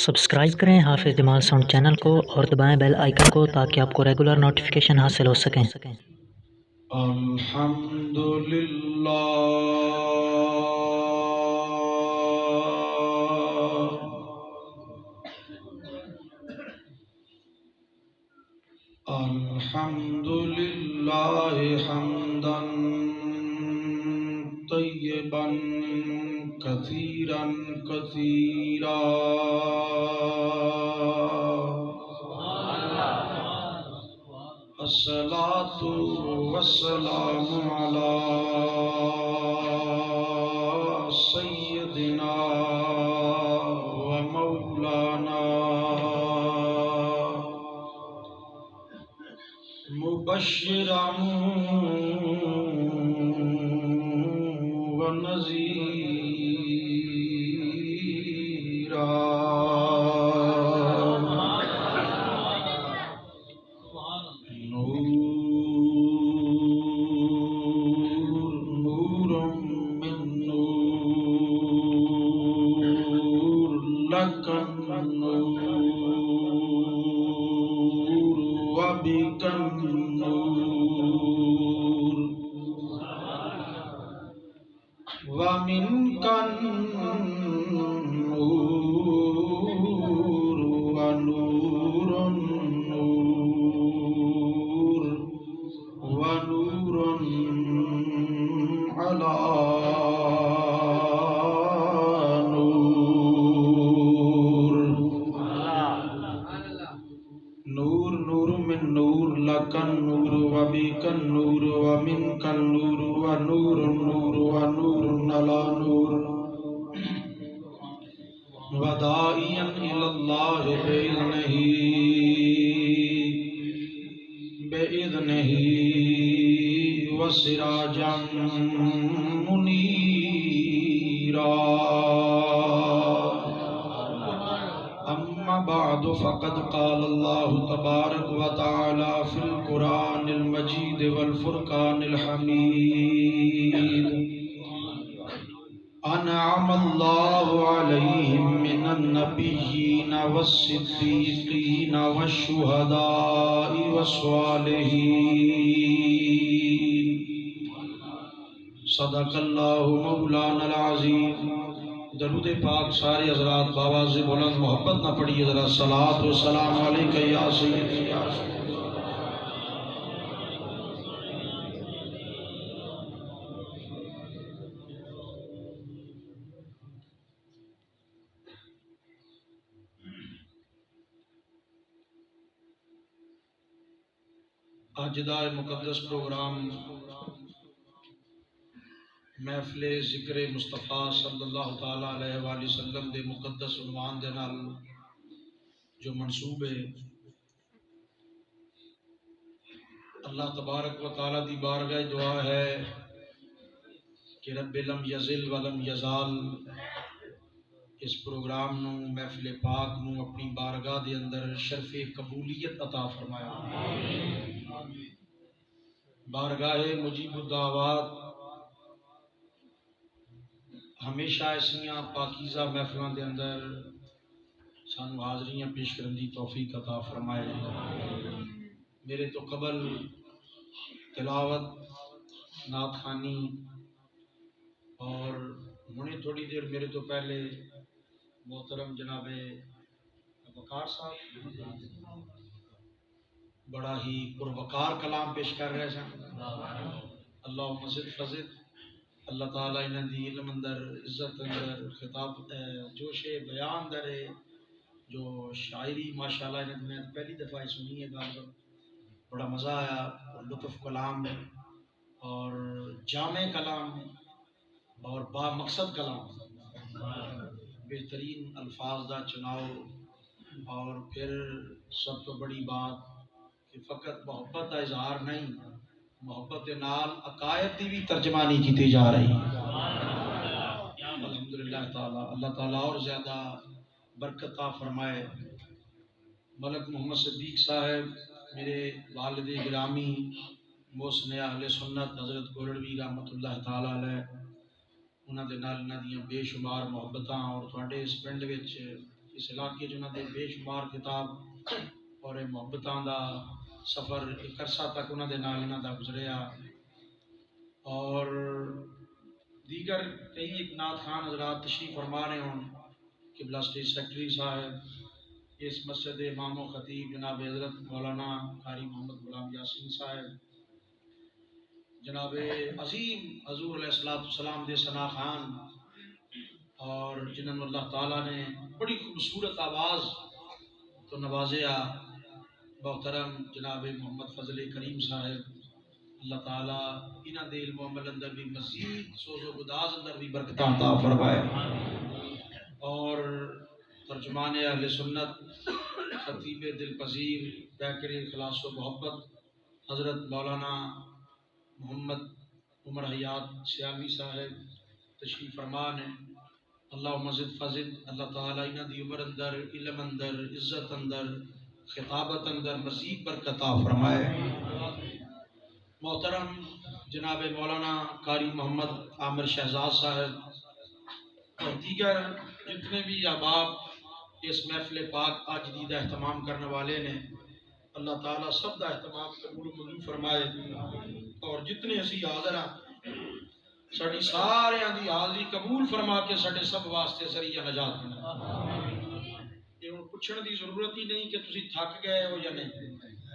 Subscribe کریں حافظ جمال sound channel کو اور دبائیں بیل آئیکن کو تاکہ آپ کو ریگولر نوٹیفیکیشن حاصل ہو سکیں۔ الحمد للہ الحمد للہ حمدا طیبا کثیرا کثیرا الصلاة والسلام على سيدنا ومولانا مبشرا ونذيرا ومنك النور ونور النور ونور على نور نور نور من نور لك النور وبك النور ومنك النور ونور النور ونور على نور وداعيا إلى الله بإذنه وسراجا منيرا أما بعد فقد قال الله تبارك وتعالى في القرآن المجيد والفرقان الحميد أنعم الله عليهم من النبيين والصديقين والشهداء والصالحين صدق الله مولانا العظيم۔ درود پاک سارے حضرات بآواز بلند محبت نہ پڑھیے ذرا صلاۃ و سلام علیکہ یا سیدی یا سیدی۔ اج دا مقدس پروگرام محفل ذکر مصطفیٰ صلی اللہ تعالی علیہ وآلہ وسلم دے مقدس عنوان دے نال جو منصوب ہے، اللہ تبارک و تعالی دی بارگاہ دعا ہے کہ رب لم یزل ولم یزال اس پروگرام نو محفل پاک نو اپنی بارگاہ دے اندر شرف قبولیت عطا فرمایا۔ بارگاہ مجیب الدعوات ہمیشہ ایسیاں پاکیزہ محفلوں دے اندر سانو حاضریاں پیش کرن دی توفیق عطا فرمائے۔ میرے تو قبل تلاوت، نعت خوانی اور ہنے تھوڑی دیر میرے تو پہلے محترم جناب وقار صاحب بڑا ہی پروقار کلام پیش کر رہے ہیں۔ اللہ مزید فضل اللہ تعالیٰ انہاں دی علم اندر، عزت اندر، خطاب جوش بیان در جو شاعری ماشاءاللہ انہاں دی میں پہلی دفعہ سنی ہے گال، بڑا مزہ آیا، لطف کلام اور جامع کلام اور با مقصد کلام، بہترین الفاظ دا چناؤ، اور پھر سب تو بڑی بات کہ فقط محبت کا اظہار نہیں، محبت نال عقائد کی بھی ترجمانی کی جا رہی ہے۔ الحمدللہ تعالی اللہ تعالیٰ اور زیادہ برکت عطا فرمائے۔ ملک محمد صدیق صاحب میرے والد گرامی محسن اہل سنت حضرت گولڑوی رحمت اللہ تعالی علیہ، انہاں دے نال انہاں دیاں بے شمار محبتاں، اور تواڈے اس پنڈ وچ اس علاقے جنہوں نے بے شمار کتاب اور محبتاں دا سفر ایک عرصہ تک انہوں نے نال انہوں دا گزریا، اور دیگر کئی ایک نعت خان حضرات تشریف فرما رہے ہوں، قبلہ اسٹیٹ سیکرٹری صاحب، اس مسجد امام و خطیب جناب حضرت مولانا قاری محمد غلام یاسین صاحب، جناب عظیم حضور علیہ السلام دے ثنا خان، اور جنہوں اللہ تعالیٰ نے بڑی خوبصورت آواز تو نوازیا، محترم جناب محمد فضل کریم صاحب، اللہ تعالیٰ انہاں دے علم و عمل اندر بھی مزید سوز و گداز اندر بھی برکتاں عطا فرمائے، اور ترجمان اہل سنت خطیب دل پذیر پیکر اخلاص و محبت حضرت مولانا محمد عمر حیات سیامی صاحب تشریف فرمان ہے، اللہ مزید فضل، اللہ تعالیٰ انہاں دی عمر اندر، علم اندر، عزت اندر، خطابت اندر مزید برکت عطا فرمائے۔ محترم جناب مولانا قاری محمد عامر شہزاد صاحب اور دیگر جتنے بھی احباب اس محفل پاک آج دید اہتمام کرنے والے نے، اللہ تعالیٰ سب دا اہتمام قبول و منظور فرمائے، اور جتنے اسی حاضر ہیں ساڑی سارے دی حاضری قبول فرما کے ساڑے سب واسطے ذریعہ نجات بنا۔ یہ ان پوچھنے دی ضرورت ہی نہیں کہ تسی تھک گئے ہو یا نہیں،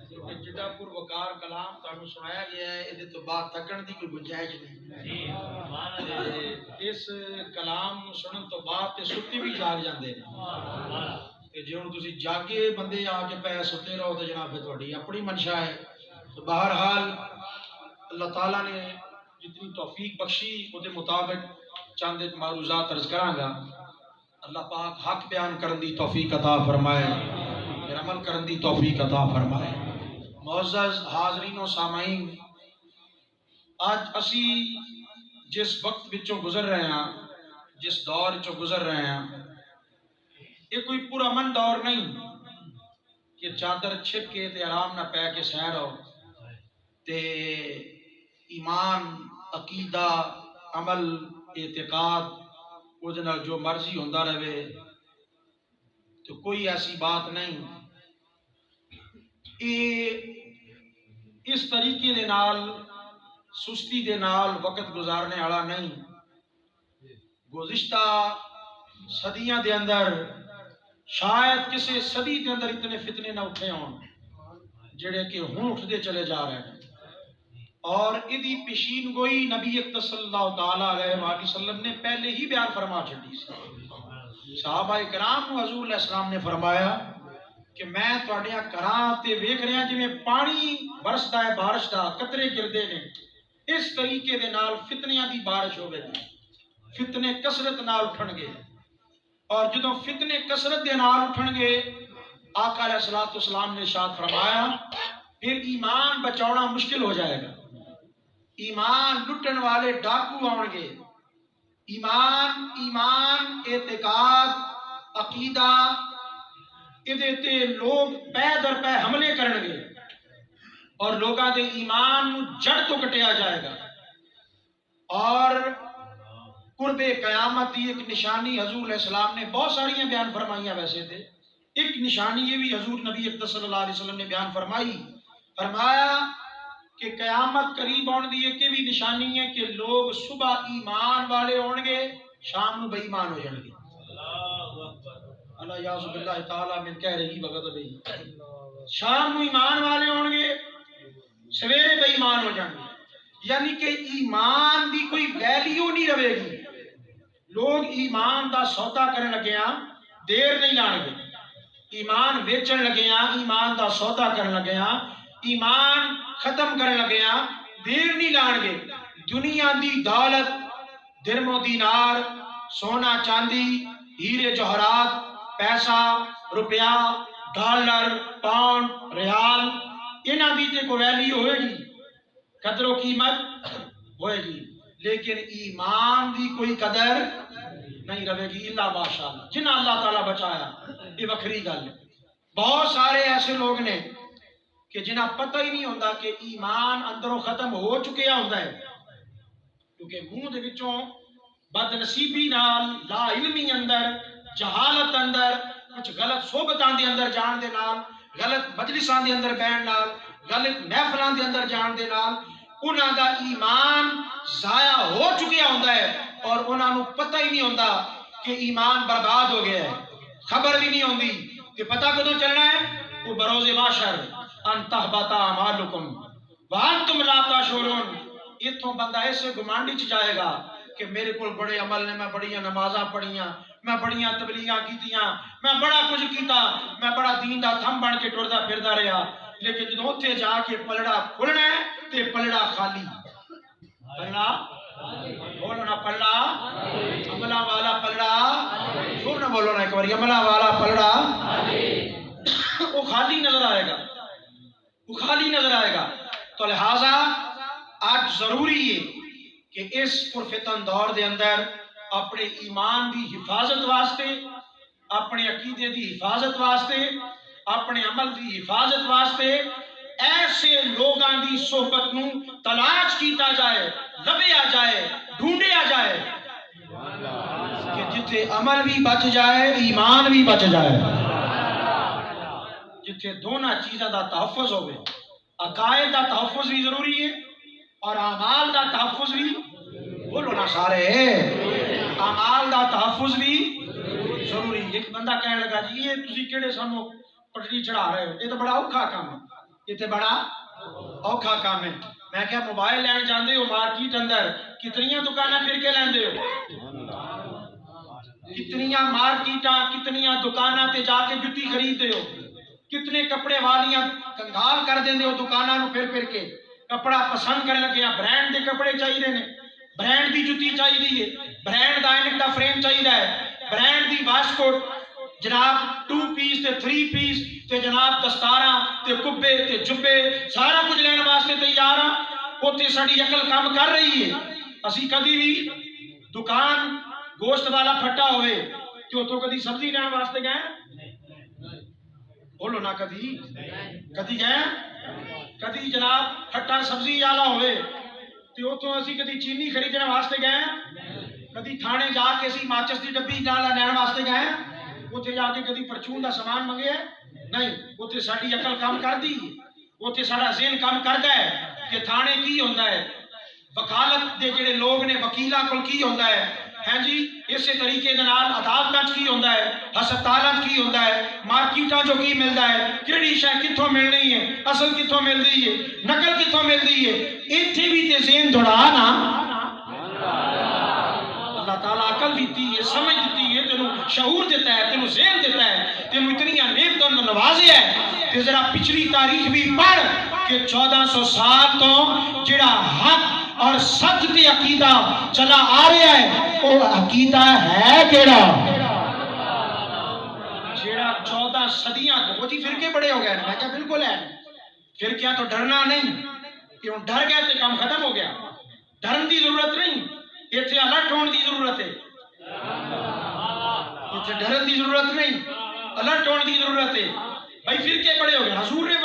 کیونکہ جڑا پر وقار کلام تانوں سنایا گیا ہے یہ تو بات تھکن دی کوئی گنجائش نہیں، اس کلام سنن تو بعد تے ستی بھی جاگ جاندے ہیں، جے ہن تسی جاگے بندے آ کے پے ستے رہو تو جناب تہاڈی اپنی منشا ہے۔ تو بہرحال اللہ تعالیٰ نے جتنی توفیق بخشی وہ دے مطابق چند ایک معروضات عرض کراں گا۔ اللہ پاک حق بیان کرن دی توفیق عطا فرمائے، پھر عمل کرن دی توفیق عطا فرمائے۔ معزز حاضرین و سامعین، آج اسی جس وقت وچوں گزر رہے ہیں، جس دور وچوں گزر رہے ہیں، یہ کوئی پرامن دور نہیں کہ چادر چھپ کے تے آرام نہ پے کے سہ رہو تے ایمان، عقیدہ، عمل، اعتقاد وہ جنال جو مرضی ہوندہ رہے، تو کوئی ایسی بات نہیں۔ اس طریقے دے نال سستی دے نال وقت گزارنے والا نہیں۔ گزشتہ صدیاں دے اندر شاید کسی صدی دے اندر اتنے فتنے نہ اٹھے ہوں جڑے کہ ہوں اٹھتے چلے جا رہے ہیں، اور ادھی پیشین گوئی نبی اکرم صلی اللہ تعالیٰ علیہ وآلہ وسلم نے پہلے ہی بیان فرما چھڑی سی۔ صحابہ کرام حضور علیہ السلام نے فرمایا کہ میں تواڈیاں کراں تے ویکھ رہا جویں پانی برسدا ہے بارش دا، قطرے گردے نے، اس طریقے دے نال فتنیاں دی بارش ہوے گی، فتنے کثرت نال اٹھن گے، اور جدوں فتنے کثرت دے نال اٹھن گے آقا علیہ الصلوۃ والسلام نے ارشاد فرمایا پھر ایمان بچاؤنا مشکل ہو جائے گا، ایمان لٹن والے ڈاکو آؤں گے، ایمان اعتقاد عقیدہ تے لوگ پے در پے حملے کرن گے، اور لوگاں دے ایمان جڑ تو کٹیا جائے گا، اور قرب قیامت کی ایک نشانی حضور علیہ السلام نے بہت ساری بیان فرمائیاں، ویسے تھے ایک نشانی یہ بھی حضور نبی اکرم صلی اللہ علیہ وسلم نے بیان فرمایا کہ قیامت قریب آن دی ایک بھی نشانی ہے کہ لوگ صبح ایمان والے ہون گے، شام نو بے ایمان ہو جان گے۔ اللہ یعوذ باللہ تعالیٰ من کہہ رہی بغضب ہی، شام نو ایمان والے ہون گے، سویرے بے ایمان ہو جان گے، یعنی کہ ایمان دی کوئی ویلیو نہیں رہے گی۔ لوگ ایمان دا سودا کرنے لگے ہیں، دیر نہیں لان گے، ایمان ویچن لگے ہیں، ایمان دا سودا کرنے لگے ہیں، ایمان ختم کرنے لگے ہیں، دیر نہیں لان گے۔ دنیا دی دولت، درم و دینار، سونا چاندی، ہیرے جوہرات، پیسہ، روپیہ، ڈالر، پاؤنڈ، ریال، انہاں دی تے کوئی ویلیو ہوئے گی، قدر و قیمت ہوئے گی، لیکن ایمان دی کوئی قدر نہیں رہے گی الا ماشاءاللہ، جنہاں اللہ تعالیٰ بچایا۔ یہ وکھری گل ہے، بہت سارے ایسے لوگ نے کہ جنہاں پتہ ہی نہیں ہوتا کہ ایمان اندروں ختم ہو چکیا ہوتا ہے، کیونکہ منہ دے وچوں بد نصیبی نال، لا علمی اندر، جہالت اندر کچھ غلط صحبتاں دے اندر جان دے نال، غلط مجلساں دے اندر بہن نال، غلط محفلاں دے اندر جان دے نال انہاں دا ایمان ضائع ہو چکیا ہوندا ہے اور انہاں نو پتہ ہی نہیں ہوندا کہ ایمان برباد ہو گیا ہے، خبر بھی نہیں ہوندی کہ پتہ کدوں چلنا ہے، وہ بروز محشر ان تحبط اعمالکم وانتم لا تشعرون۔ اتوں بندہ ایسے گمانڈی چ جائے گا کہ میرے کو بڑے عمل نے، میں بڑیاں نمازاں پڑھیاں، میں بڑیاں تبلیغاں کیتیاں، میں بڑا کچھ کیتا، میں بڑا دین دا تھم بن کے ٹردا پھردا رہا، لیکن جدوں اوتھے جا کے پلڑا کھلنا ہے تے پلڑا خالی، پلڑا بولو نا، پلڑا عملاں والا پلڑا، زور نہ بولو نا ایک بار، عملاں والا پلڑا وہ خالی نظر آئے گا، وہ خالی نظر آئے گا۔ تو لہٰذا آج ضروری ہے کہ اس پرفتن دور دے اندر اپنے ایمان دی حفاظت واسطے، اپنے عقیدے دی حفاظت واسطے، اپنے عمل دی حفاظت واسطے ایسے لوگاں دی صحبت نو تلاش کیتا جائے، لبیا جائے، ڈھونڈیا جائے کہ جتھے عمل بھی بچ جائے، ایمان بھی بچ جائے، جتھے دونوں چیزاں دا تحفظ ہوئے، عقائد دا تحفظ بھی ضروری ہے اور اعمال دا تحفظ بھی، بولو نا سارے، اعمال دا تحفظ بھی ضروری۔ ایک بندہ کہنے لگا جی یہ تسی کیڑے سانو پٹڑی چڑھا رہے ہو، یہ تو بڑا اوکھا کام ہے، یہ تو بڑا اوکھا کام ہے۔ میں کہا موبائل لین جاندے ہو مارکیٹ اندر کتنیاں دکاناں پھر کے لیندے ہو، کتنیاں مارکیٹاں، کتنیاں دکاناں تے جا کے جُتی خریدتے ہو، کتنے کپڑے والیاں کنگال کر دیندے ہو دکاناں نو پھر پھر کے، کپڑا پسند کرنے لگے ہیں، برانڈ دے کپڑے چاہیے نے، برانڈ دی جُتی چاہیے، برانڈ دا اینک دا فریم چاہیے ہے، برانڈ دی واسکوٹ، جناب 2 پیس تے 3 پیس تے جناب دستاراں تے کبے تے جبے سارا کچھ لینے واسطے تیار ہاں۔ اوتھے ساڈی عقل کام کر رہی ہے، اسی کدی بھی دکان گوشت والا پھٹا ہوئے کہ اتوں کدی سبزی لینے واسطے گئے، بولو نا، کدی گئے، کدی جناب پھٹا سبزی والا ہوئے تے اتوں اسی کدی چینی خریدنے واسطے گئے، کدی تھانے جا کے اسی ماچس کی ڈبی نال لین واسطے گئے، اتنے جا کے کدی پرچون دا سامان منگے نہیں، اتنے ساری عقل کام کر دی، اتنے سارا ذہن کام کرتا ہے کہ تھانے کی ہوتا ہے، وکالت دے جڑے لوگ نے وکیلاں کول کی ہوتا ہے، ہیں جی اسی طریقے دے نال عدالتاں کی ہوتا ہے، ہسپتالاں کی ہوتا ہے، مارکیٹاں جو کی ملتا ہے، کیڑی شے کتھوں ملنی ہے، اصل کتھوں ملتی ہے، نقل کتھوں ملتی ہے، ایتھے بھی تے ذہن دوڑا نا، اللہ تعالیٰ عقل دیتی ہے، سمجھ دیتی ہے، تینوں شعور دیتا ہے، تینوں ذہن دیتا ہے، تینوں اتنی نعمتوں نوازیا ہے کہ ذرا پچھلی تاریخ بھی پڑھ کہ 1400 سال تو جڑا حق اور سچ دی عقیدہ چلا آ رہا ہے، وہ عقیدہ ہے کیڑا؟ جڑا 14 صدیاں وہ جی فرقے بڑے ہو گئے، میں کہا بالکل ہے، فرقیاں تو ڈرنا نہیں، کہ ہوں ڈر گئے تو کام ختم ہو گیا، ڈرن دی ضرورت نہیں، اتنے الرٹ ہونے دی ضرورت ہے، اتنے ڈرن دی ضرورت نہیں، الرٹ ہونے دی ضرورت ہے۔ بھائی فرقے بڑے ہو گئے، حضور نے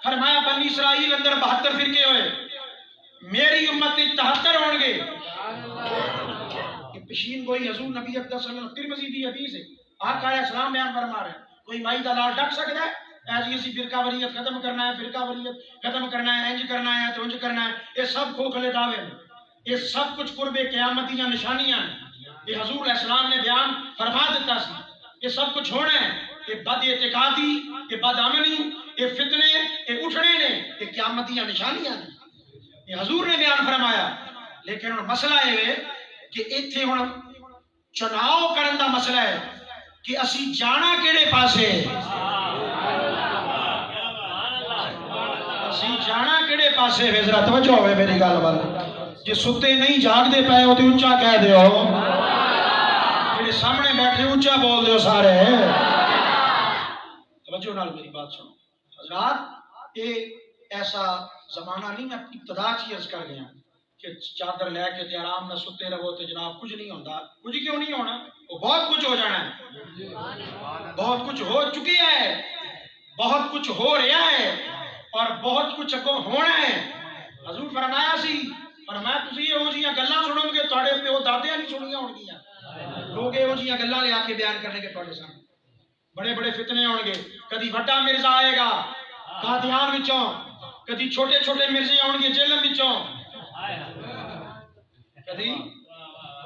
فرمایا بنی اسرائیل اندر 72 فرقے ہوئے، میری امت 73 ہون گے، یہ پشین گوئی حضور نبی اقدس صلی اللہ علیہ وسلم ترمذی دی حدیث ہے، آقا علیہ السلام بیان فرما رہے ہیں، کوئی مائی دا لال ڈک سکتا ہے ایسی اسی فرقہ وریت ختم کرنا ہے، فرقہ وریت ختم کرنا ہے، انج کرنا ہے تو انج کرنا ہے، یہ سب کھوکھلے دعوے ہیں، یہ سب کچھ قرب قیامتیاں نشانیاں ہیں، یہ حضور علیہ السلام نے بیان فرما دیتا سی، یہ سب کچھ ہونا ہے، یہ بد اعتقادی، یہ بد عملی، یہ فتنے، یہ اٹھنے نے، یہ قیامتیاں نشانیاں ہیں، یہ حضور نے بیان فرمایا۔ لیکن مسئلہ یہ ہے کہ اتنے ہوں چناؤ کرن دا مسئلہ ہے کہ اسی جانا کیڑے پاسے، اسی جانا کیڑے پاسے، ذرا توجہ ہوئے میری گل وال، جی ستے نہیں جاگ دے پائے ہو تو اونچا کہہ دیو، جڑے سامنے بیٹھے اونچا بول دیو سارے، توجہ نال میری بات سنو حضرات، یہ ایسا زمانہ نہیں، میں ابتدا چی عرض کر گیا کہ چادر لے کے آرام نہ ستے رہو تو جناب کچھ نہیں ہوتا، کچھ کیوں نہیں ہونا، وہ بہت کچھ ہو جانا ہے، بہت کچھ ہو چکی ہے، بہت کچھ ہو رہا ہے اور بہت کچھ اگوں ہونا ہے۔ حضور فرمایا سی، فرمایا تسی یہ جیاں گلاں سنو گے تواڈے پیو دادیاں نہیں سنیاں ہون گیاں، لوگ یہ جیاں گلاں لے آ کے بیان کرنے کے تواڈے سامنے، بڑے بڑے فتنے ہون گے، کدی وڈا مرزا آئے گا قادیان وچوں، کدی چھوٹے چھوٹے مرزے آن گے جیلم وچوں، کدی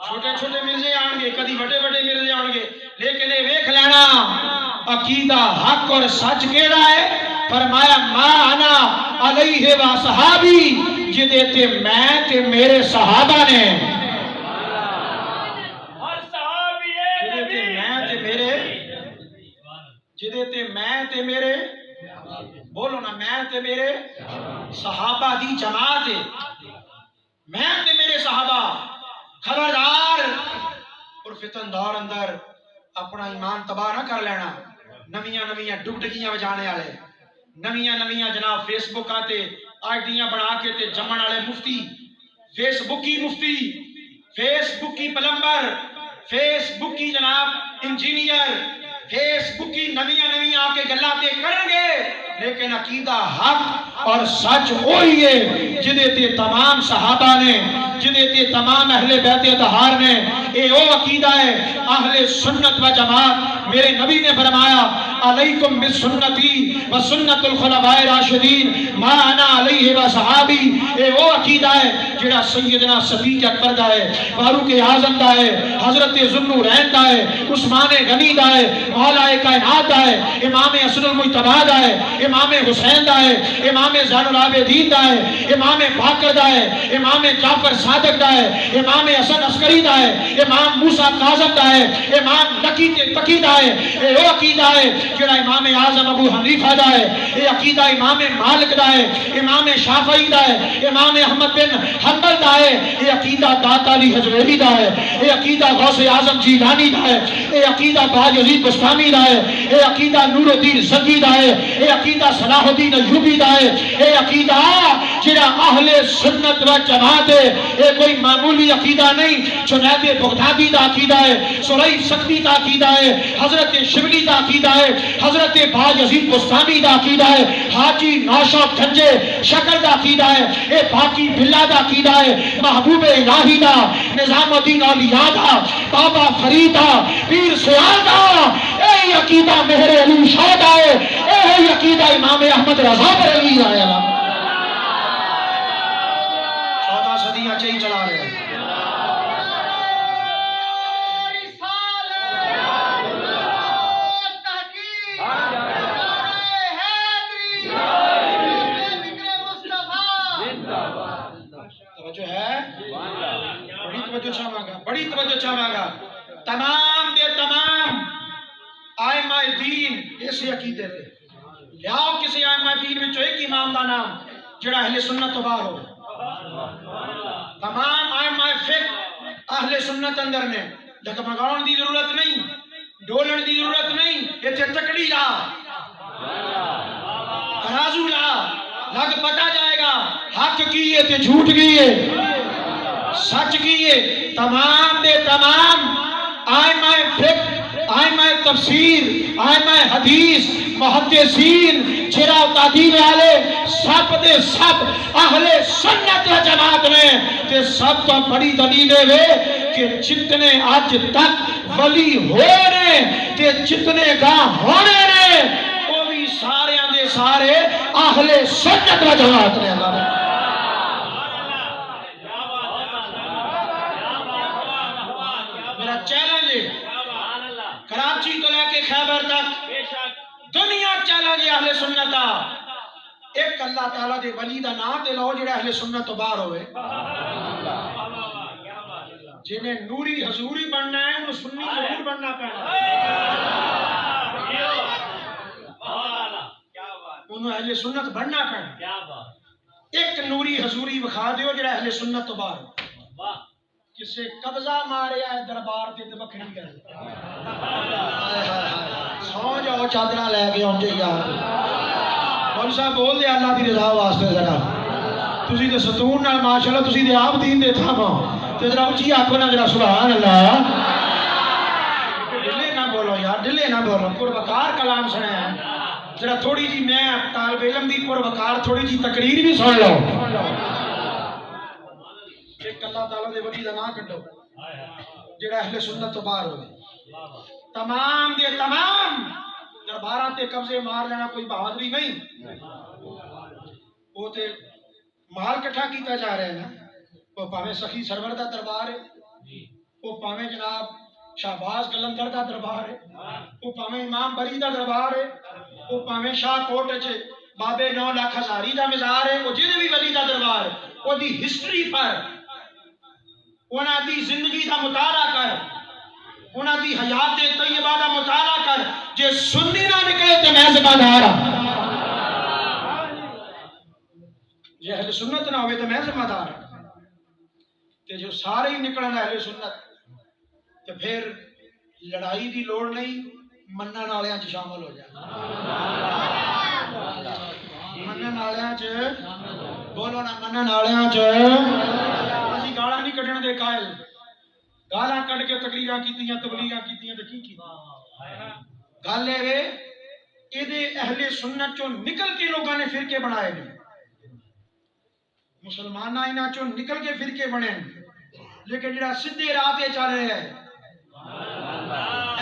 چھوٹے چھوٹے مرزے آن گے، کدی بڑے بڑے مرزے آن گے، لیکن یہ ویکھ لینا عقیدہ حق اور سچ کیڑا ہے؟ فرمایا ما انا علیہ و صحابی، جدے تے میں تے میرے صحابہ نے، جدے تے میں تے میرے، جدے تے میں تے میرے، بولو نا، میں تے میرے صحابہ دی جماعت ہے، میں تے میرے صحابہ۔ خبردار اور فتن دور اندر اپنا ایمان تباہ نہ کر لینا، نویاں نویاں ڈگڈگیاں بجانے والے، نویاں نویاں جناب فیس بک آتے آئیڈیاں بنا کے تے جمن والے مفتی، فیس بکی مفتی، فیس بکی پلمبر، فیس بکی جناب انجینئر، فیس بکی نویاں نویاں آ کے گلا تے کریں گے، لیکن عقیدہ حق اور سچ وہی ہے جدے تے تمام صحابہ نے، جدے تے تمام اہل بیت اطہار نے، اے او عقیدہ ہے اہل سنت و جماعت۔ میرے نبی نے فرمایا علیکم بسنتی و سنت الخلفاء راشدین ما انا علیہ و صحابی، اے او عقیدہ ہے جڑا سیدنا صدیق اکبر دا ہے، فاروق اعظم دا ہے، حضرت ذوالنورین دا ہے، عثمان غنی دا ہے، مولا کائنات دا ہے، امام حسن المجتبی دا ہے، امام حسین دا ہے، امام زین العابدین دا ہے، امام باقر دا ہے، امام جعفر صادق دا ہے، امام حسن عسکری دا ہے، امام موسیٰ کاظم دا ہے، امام نقی تقی دا ہے، اے وہ عقیدہ ہے جڑا امام اعظم ابو حنیفہ دا ہے، اے عقیدہ امام مالک دا ہے، امام شافعی دا ہے، امام احمد بن حنبل دا ہے، اے عقیدہ داتا علی حجویری دا ہے، اے عقیدہ غوث اعظم جیلانی دا ہے، اے عقیدہ باجزید بستامی دا ہے، اے عقیدہ نور الدین زنگی دا ہے، اے عقیدہ صلاح الدین ایوبی دا ہے، اے عقیدہ جڑا اہل سنت و جماعت ہے، اے کوئی معمولی عقیدہ نہیں، جنید بغدادی دا عقیدہ ہے، سلیف سکتی دا عقیدہ ہے، حضرت شبلی دا عقیدہ ہے، حضرت باجزید بستامی دا عقیدہ ہے، حاجی نوشب گنجے شکر دا عقیدہ ہے، اے باقی بھلا دا عقیدہ ہے، محبوب الہی دا، نظام الدین اولیاء دا، بابا فرید دا، پیر سیال دا، اے عقیدہ مہر علی شاہ دا ہے، اے عقیدہ امام احمد رضا بریلوی دا ہے۔ 14 صدیاں چاہی چلا رہے ہیں۔ توجہ ہے، بڑی توجہ چاہوں گا، بڑی توجہ چاہوں گا۔ تمام دے تمام آئمہ دین اسی عقیدے تھے، لیاؤ کسی آئمہ دین میں جو ایک امام دا نام جڑا اہل سنت تو باہر ہو، تمام آئمہ فقہ اہل سنت اندر نے، جگمگاؤن دی ضرورت نہیں، ڈولن دی ضرورت نہیں، یہ تھے تکڑی لا، ترازو لا، لگ پتا جائے گا حق کیے تے جھوٹ کیے، سچ کیے۔ تمام دے تمام آئمہ فقہ، آئمہ تفسیر، آئمہ حدیث، محدثین، جرا و تعدیل والے، سب دے سب اہل سنت و جماعت نے، تے سب تو بڑی دلیل ہے کہ جتنے آج تک ولی ہوئے نے تے جتنے گاہ ہونے نے، وہ بھی سارے آندے سارے اہل سنت و جماعت نے۔ اللہ نے میرا چیلنج ہے کراچی تو لے کے خیبر تک دنیا چیلنج ہے اہل سنت دا، ایک اللہ تعالیٰ دے ولی دا نام تے لو جڑا اہل سنت تو باہر ہوئے، جنہیں نوری حضوری بننا ہے انہوں سنی ضرور بننا پڑنا، انہوں اہل سنت بننا پڑنا۔ ایک نوری حضوری بکھا دیو جڑا اہل سنت تو باہر ہو، کسے قبضہ ماریا ہے دربار تے بکھری گئے، سو جاؤ چادرہ لے کے ہوں جی یار، مولوی صاحب بول دے اللہ دی رضا واسطے ذرا، تسی تے ستون نال ماشاءاللہ تسی تے آپ دین دے تھا ماں تے ذرا اچھی آنکھوں نہ ذرا سبحان اللہ، ڈلے نہ بولو یار، ڈلے نہ بولو، پروکار کلام سنے ہیں، ذرا تھوڑی جی میں طالب علم دی پروکار تھوڑی جی تقریر بھی سن لو۔ ایک اللہ تعالیٰ دے ولی دا نام کٹو جڑا اہل سنت تو باہر ہوئے، تمام دے تمام درباراں تے قبضے مار لینا کوئی بہادری نہیں، وہ تے مال کٹھا کیتا جا رہا ہے نا، وہ پاویں سخی سرور دا دربار ہے، وہ پاویں جناب شہباز قلندر دا دربار ہے، وہ پاویں امام بری دا دربار ہے، وہ پاویں شاہ کوٹ وچ بابے 9 لاکھ ہزاری دا مزار ہے، وہ جدے بھی ولی دا دربار ہے، وہ دی ہسٹری پر انہاں دی زندگی دا مطالعہ کر، انہاں دی حیات طیبہ دا مطالعہ کر، جے سنی نہ نکلے تے میں ذمہ دار ہاں، جے اہل سنت نہ ہوئے تو میں ذمہ دار ہاں، تے جو سارے ہی نکلنا اہل سنت تے پھر لڑائی دی لوڑ نہیں، منن والیاں چ شامل ہو جا، منن والیاں چ بولو نا، منن والیاں چ اسی گالاں نہیں کڈن دے قائل، گالاں کڈ کے تقریراں کیتیاں تبلیغاں کیتیاں تے کی گل اے اے دے اہل سنت چوں نکل کے لوگاں نے فرقے بنائے نے، مسلمان انہاں چوں نکل کے فرقے بنے، لیکن جڑا سیدھے راہ تے چل رہا ہے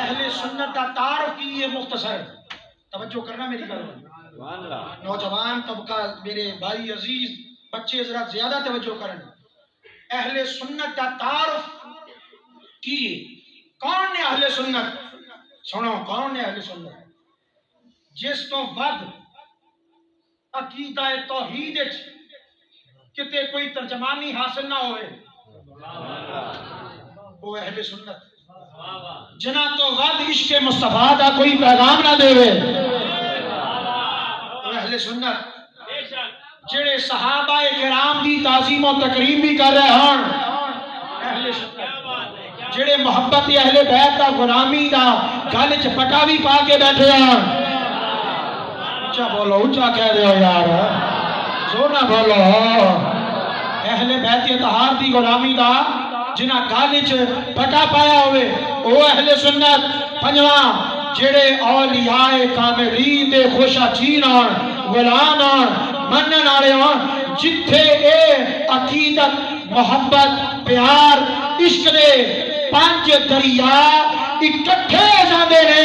اہل سنت کا تعارف کی ہے مختصر، توجہ کرنا میری گل، نوجوان طبقہ میرے بھائی عزیز بچے ذرا زیادہ توجہ کریں، اہل سنت کا تعارف کی کون نے اہل سنت، سنو کون نے اہل سنت، جس تو ود عقیدہ توحید وچ کتے کوئی ترجمانی حاصل نہ ہوئے وہ اہل سنت، جنہ تو ود عشق مصطفیٰ دا کوئی پیغام نہ دے وہ اہل سنت، جڑے صحابہ کرام دی تعظیم و تکریم بھی کر رہے ہیں اہل سنت، جڑے محبت اہل بیت دا غلامی دا گل چ پٹا بھی پا کے بیٹھے ہیں، اونچا بولو، اونچا کہہ دے ہو یار، زور نہ بولو، اہل بیت اطہار دی غلامی دا جنہ گل چ پٹا پایا ہوئے او اہل سنت، پنجواں جڑے اولیاء کاملین دے خوشا چین ہون، غلام ہون، منن والے ہون، جتھے اے عقیدت محبت پیار عشق دے 5 دریا اکٹھے ہو جاندے نے،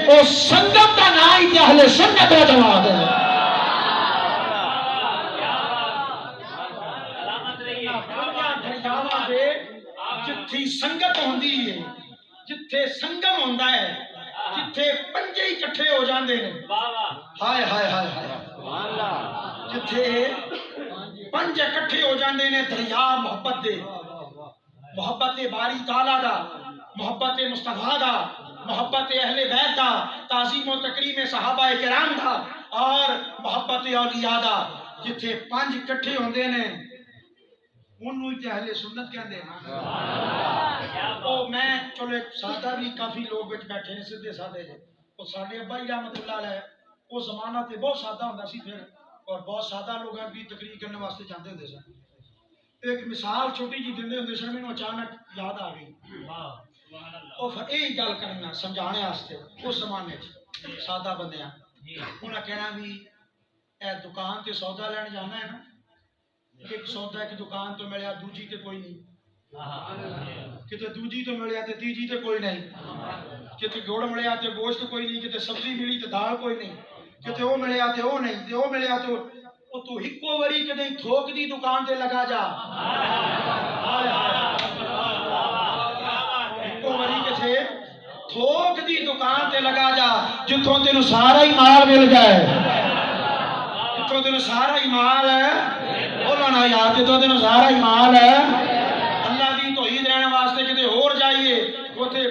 او سنگم دا نام ہی تے اہل سنت و جماعت ہے۔ جتھی سنگت ہوندی ہے، جتھے سنگم ہوندا ہے، جتھے پنجے ہی اکٹھے ہو جاندے نے، ہائے ہائے ہائے ہائے، جتھے پنج اکٹھے ہو جاندے نے دریا محبت دے، محبت باری تعالیٰ دا، محبت مصطفیٰ دا، محبت اہل بیت دا، تعظیم و تکریم صحابہ کرام دا، اور محبت اولیاء دا، جتھے 5 اکٹھے ہوندے نے انہوں ہی اہل سنت کہندے ہیں۔ او میں چلو ایک سادہ بھی کافی لوگ وچ بیٹھے ہیں سیدھے سادے جے، او ساڈے ابا ہی رحمت اللہ علیہ وہ زمانہ تے بہت سادہ ہوندا سی پھر، اور بہت سادہ لوگ بھی تقریر کرنے واسطے جاندے ہوندے سن۔ ایک مثال چھوٹی جی دیندے ہوندے سن، مینوں اچانک یاد آ گئی، او پھر یہی گل کرنا سمجھانے واسطے، اس زمانے چ سادہ بندیاں انہاں کہنا بھی اے دکان تے سودا لین جانا ہے نا، ایک سودا ایک دکان تو ملیا دوجی تے کوئی نہیں، کتے دوجی تو ملیا تے تیجی تے کوئی نہیں، کتے گوڑ ملیا تے گوشت کوئی نہیں، کتے سبزی ملی تے دال کوئی نہیں، کتے وہ ملیا تے وہ نہیں، تے وہ ملیا تے وہ تو ہکو وری کدے تھوک دی دکان تے لگا جا، ہکو وری کتے تھوک دی دکان تے لگا جا، جتھوں تینوں سارا ہی مال مل جائے، جتھوں تینوں سارا ہی مال ہے، بولو نا یار، جتھوں تینوں سارا ہی مال ہے، اللہ دی توحید رہنے واسطے کتے اور جائیے، اوتھے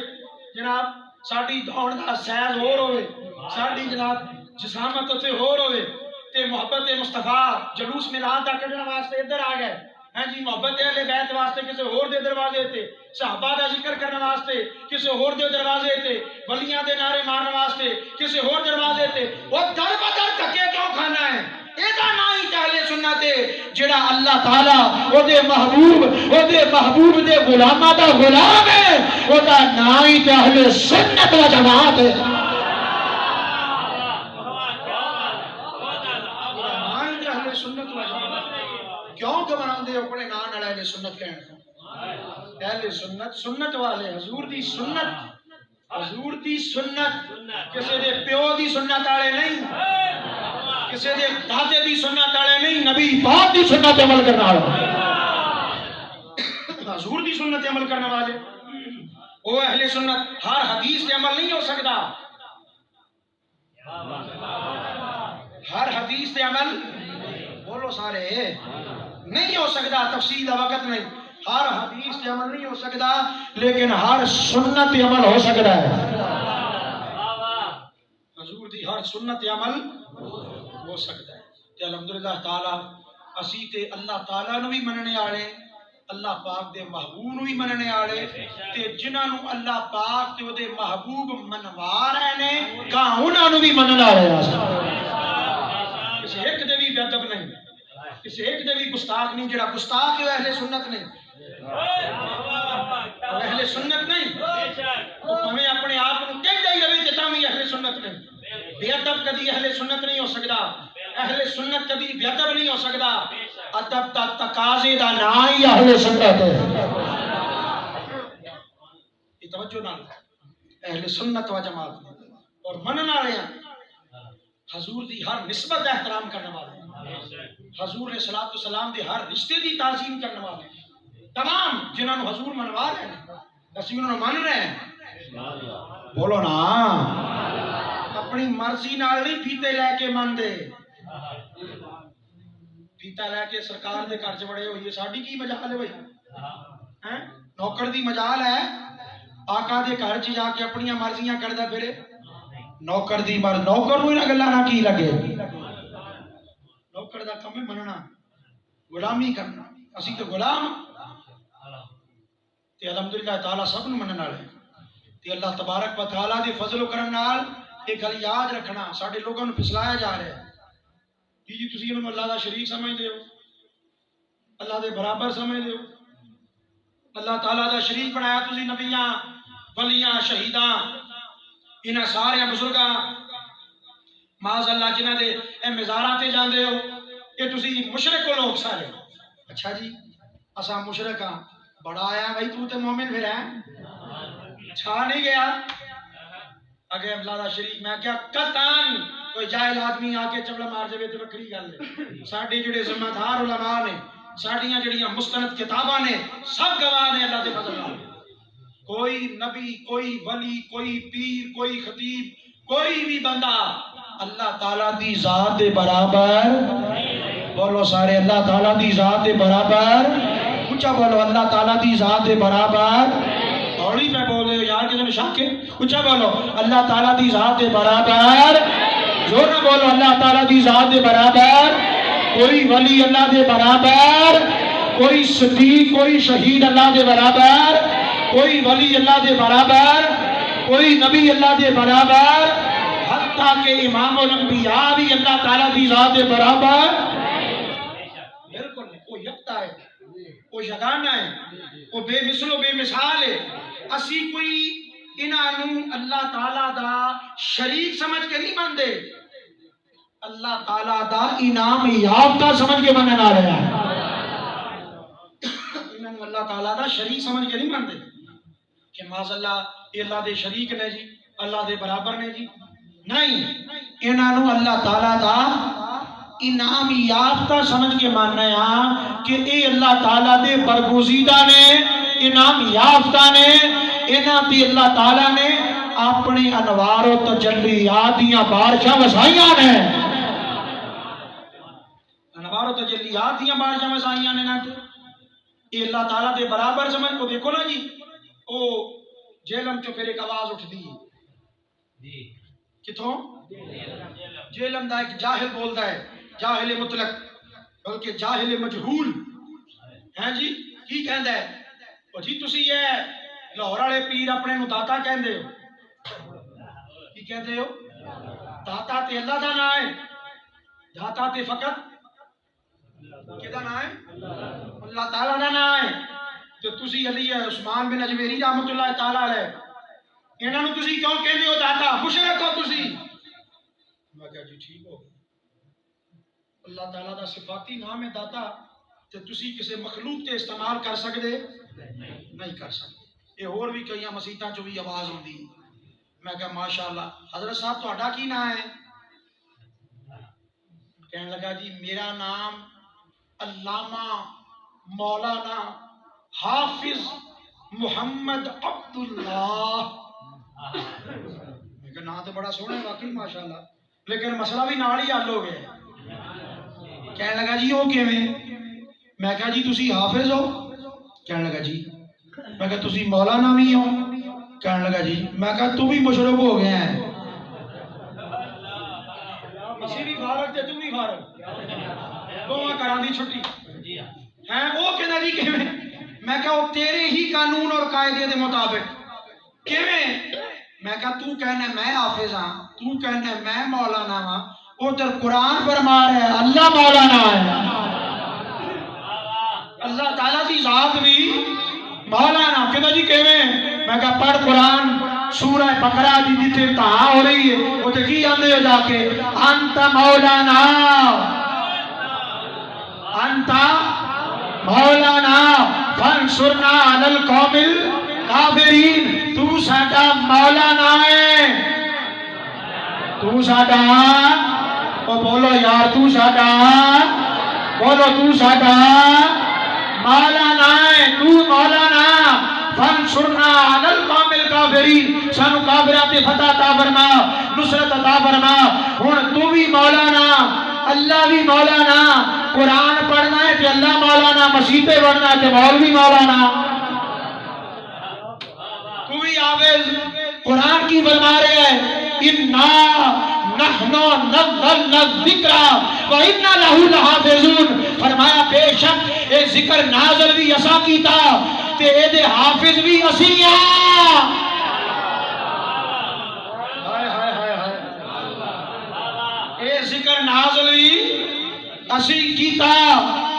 جناب ساڈی دوڑ دا سیز ہور ہوئے، ساڈی جناب جسامت اوتھے ہور ہوئے، تے محبت مصطفیٰ جلوس میلاد دا کڈن واسطے ادھر آ گئے، ہاں جی محبت اہل بیت واسطے کسے ہور دے دروازے تے، صحابہ دا ذکر کرنے واسطے کسے ہور دے دروازے تے، ولیاں دے نعرے مارنے واسطے کسے ہور دروازے تے، وہ در بدر دھکے کیوں کھانا ہے؟ ایدہ نا ہی اہل سنت ہے، جڑا اللہ تعالیٰ او دے محبوب دے غلامہ دا غلام ہے، او دا نا ہی اہل سنت و جماعت ہے۔ کیوں گھبراندے ہو اپنے نام اہل سنت کہنے؟ اہل سنت سنت والے حضور دی سنت حضور دی سنت کسی دے پیو دی سنت والے نہیں، کسی دے دادے دی سنت والے نہیں، نبی پاک دی سنت عمل کرنے والے، حضور دی سنت عمل کرنے والے وہ اہل سنت۔ ہر حدیث سے عمل نہیں ہو سکتا، ہر حدیث سے عمل بولو سارے نہیں ہو سکتا، تفصیل کا وقت نہیں، ہر حدیث سے عمل نہیں ہو سکتا، لیکن ہر سنت عمل ہو سکتا ہے، حضور دی ہر سنت عمل ہو سکتا ہے۔ تے الحمدللہ تعالی اسی تے اللہ تعالی نو بھی مننے والے، اللہ پاک دے محبوب نو بھی مننے والے، تے جنہاں نو اللہ پاک تے او دے محبوب منوا رہے نے کہاں انہاں نو بھی منن والے ہیں۔ کسی ایک دے بھی بے ادب نہیں، کسی ایک دے بھی گستاخ نہیں، جڑا گستاخ ہے اہل سنت نہیں، اہل سنت نہیں، ہمیں اپنے آپ کو کہہ جائی رہے کہ تاں بھی اہل سنت نہیں۔ بے ادب کبھی اہل سنت نہیں ہو سکتا، اہل سنت کبھی بے ادب نہیں ہو سکتا، ادب دا تقاضے دا نام ہی اہل سنت ہے۔ یہ توجہ نال اہل سنت و جماعت اور منن والے ہیں، حضور دی ہر نسبت کا احترام کرنے والے، حضور علیہ الصلوۃ والسلام دے ہر رشتے دی تعظیم کرنے والے، تمام جنہاں نو حضور منوا رہے ہیں اسی انہاں نو من رہے ہیں، بولو نا، اپنی مرضی نال نہیں پھیتے لے کے من دے، پھیتا لے کے سرکار دے گھر چ بڑے ہوئیے ساڈی کی مجال ہے بھائی، نوکر دی مجال ہے آقا دے گھر چ جا کے اپنی مرضیاں کردا پھرے، نوکر دی مرض، نوکر نو انہاں گلاں نہ کی لگے، نوکر دا کم ہے مننا، غلامی کرنا، اسی تے غلام تے الحمدللہ تعالی سب نو منن والے تے اللہ تبارک و تعالی دے فضل و کرم نال ایک گل یاد رکھنا، ساڈے لوگوں نو پھسلایا جا رہا ہے کہ جی تسی انہوں اللہ دا شریک سمجھدے ہو، اللہ دے برابر سمجھدے ہو، اللہ تعالی دا شریک بنایا تسی نبیاں ولیاں شہیداں انہاں سارے بزرگاں، معاذ اللہ جنہاں دے اے مزاراں تے جاندے ہو، یہ تسی مشرک ہو لوگ سارے، اچھا جی اساں مشرک ہاں، بڑا آیا بھائی تو تے مومن پھر ہے، چھا نہیں گیا اگے اللہ دا شریک، میں کیا قطعاً کوئی جاہل آدمی آ کے چبڑا مار جائے تو وکری گل ہے، ساڈے جڑے ذمہ دار علماء نے، ساڈیاں جڑیاں مستند کتاباں نے، سب گواہ نے اللہ دے فضل نال، کوئی نبی، کوئی ولی، کوئی پیر، کوئی خطیب، کوئی بھی بندہ اللہ تعالیٰ دی ذات دے برابر، بولو سارے اللہ تعالیٰ دی ذات دے برابر، اونچا بولو اللہ تعالیٰ دی ذات دے برابر، اوڑی میں بول رہے ہو یار کسی نے شک ہے، اونچا بولو اللہ تعالیٰ دی ذات دے برابر، زور نہ بولو اللہ تعالیٰ دی ذات دے برابر، کوئی ولی اللہ دے برابر، کوئی صدیق کوئی شہید اللہ دے برابر، کوئی ولی اللہ دے برابر، کوئی نبی اللہ دے برابر، حتیٰ کہ امام الانبیاء بھی اللہ تعالیٰ دی ذات دے برابر، بالکل وہ یکتا ہے، وہ یگانہ ہے، وہ بے مثل و بے مثال ہے، اسی کوئی انہوں اللہ تعالیٰ دا شریک سمجھ کے نہیں ماندے، اللہ تعالیٰ دا انعام یافتہ سمجھ کے منن آ رہا ہے، انہوں اللہ تعالیٰ دا شریک سمجھ کے نہیں ماندے کہ معاذ اللہ یہ اللہ دے شریک نے جی، اللہ دے برابر نے جی، نہیں، انہوں اللہ تعالیٰ دا انعام یافتہ سمجھ کے ماننا ہے کہ اے اللہ تعالیٰ دے برگزیدہ نے، انعام یافتہ نے، انہاں تے اللہ تعالیٰ نے اپنے انوار و تجلیات دیاں بارشاں وسائیاں نے، انوار و تجلیات دیاں بارشاں وسائیاں نے نا تے اے اللہ تعالیٰ دے برابر سمجھ کو دیکھو نا جی، او جیلم چو پھر ایک آواز اٹھ دی کتوں جیلم دا ایک جاہل بولدا ہے، جاہل مطلق بلکہ جاہل مجہول ہیں جی، کی کہندا ہے او جی تسی یہ لاہور والے پیر اپنے نو داتا کہندے ہو، کی کہندے ہو، داتا تے اللہ دا نام ہے، داتا تے فقط کدا نام ہے اللہ تعالیٰ دا نام ہے، تو تسی علی عثمان بن اجمیری رحمت اللہ تعالیٰ علیہ انہاں نو تسی کیوں کہندے ہو داتا، مشرک ہو تسی، میں کہا جی ٹھیک ہو، اللہ تعالیٰ دا صفاتی نام ہے داتا تے تسی کسی مخلوق تے استعمال کر سکدے نہیں کر سکتے، یہ اور بھی کئی مسیتاں چو بھی آواز ہوندی میں کہا ماشاءاللہ حضرت صاحب تہاڈا کی نام ہے؟ کہنے لگا جی میرا نام علامہ مولانا حافظ محمد عبداللہ۔ میں کہا نام تو بڑا سونا ہے واقعی ماشاءاللہ، لیکن مسئلہ بھی نال ہی حل ہو گیا۔ کہنے لگا جی وہ کیویں؟ میں کہا جی تسی حافظ ہو؟ کہنے لگا جی۔ میں کہا تسی مولانا بھی ہو؟ کہنے لگا جی۔ میں کہا تو بھی مشرک ہو گیا ہے، اسی بھی فارغ تے تو بھی فارغ، دونوں گھراں دی چھٹی ہیں۔ وہ کہنا جی کیویں؟ میں کہا وہ تیرے ہی قانون اور قاعدے دے مطابق۔ کیویں؟ میں کہا تو کہنا میں حافظ ہاں، تو کہنا میں مولانا ہاں، ادھر قرآن فرما رہا ہے اللہ مولانا ہے، اللہ تعالیٰ دی ذات بھی مولانا۔ کہنا جی کیویں؟ میں کہا پڑھ قرآن سورہ بقرہ دی جتھے انتہا ہو رہی ہے اتنے کی آندے ہو جا کے انت مولانا، انت مولانا فانصرنا علی القوم الکافرین۔ تو ساڈا مولانا ہے، تو ساڈا، او بولو یار تو ساڈا، بولو تو ساڈا مولانا ہے، تو مولانا۔ فانصرنا علی القوم الکافرین، سانو کافراں تے فتح عطا فرما، نصرت عطا فرما۔ ہن تو بھی مولانا، اللہ بھی مولانا، قرآن پڑھنا ہے کہ اللہ مولانا، مسیطے پڑھنا ہے کہ مولوی مولانا۔ تو بھی حافظ، قرآن کی فرما رہے ہیں اِنَّا نَحْنُ نَزَّلْنَا الذِّكْرَ وَإِنَّا لَهُ لَحَافِظُونَ۔ فرمایا بے شک اے ذکر نازل بھی اساں کیتا تے اے دے حافظ بھی اسی ہاں۔ اے ذکر نازل بھی اسی کیتا،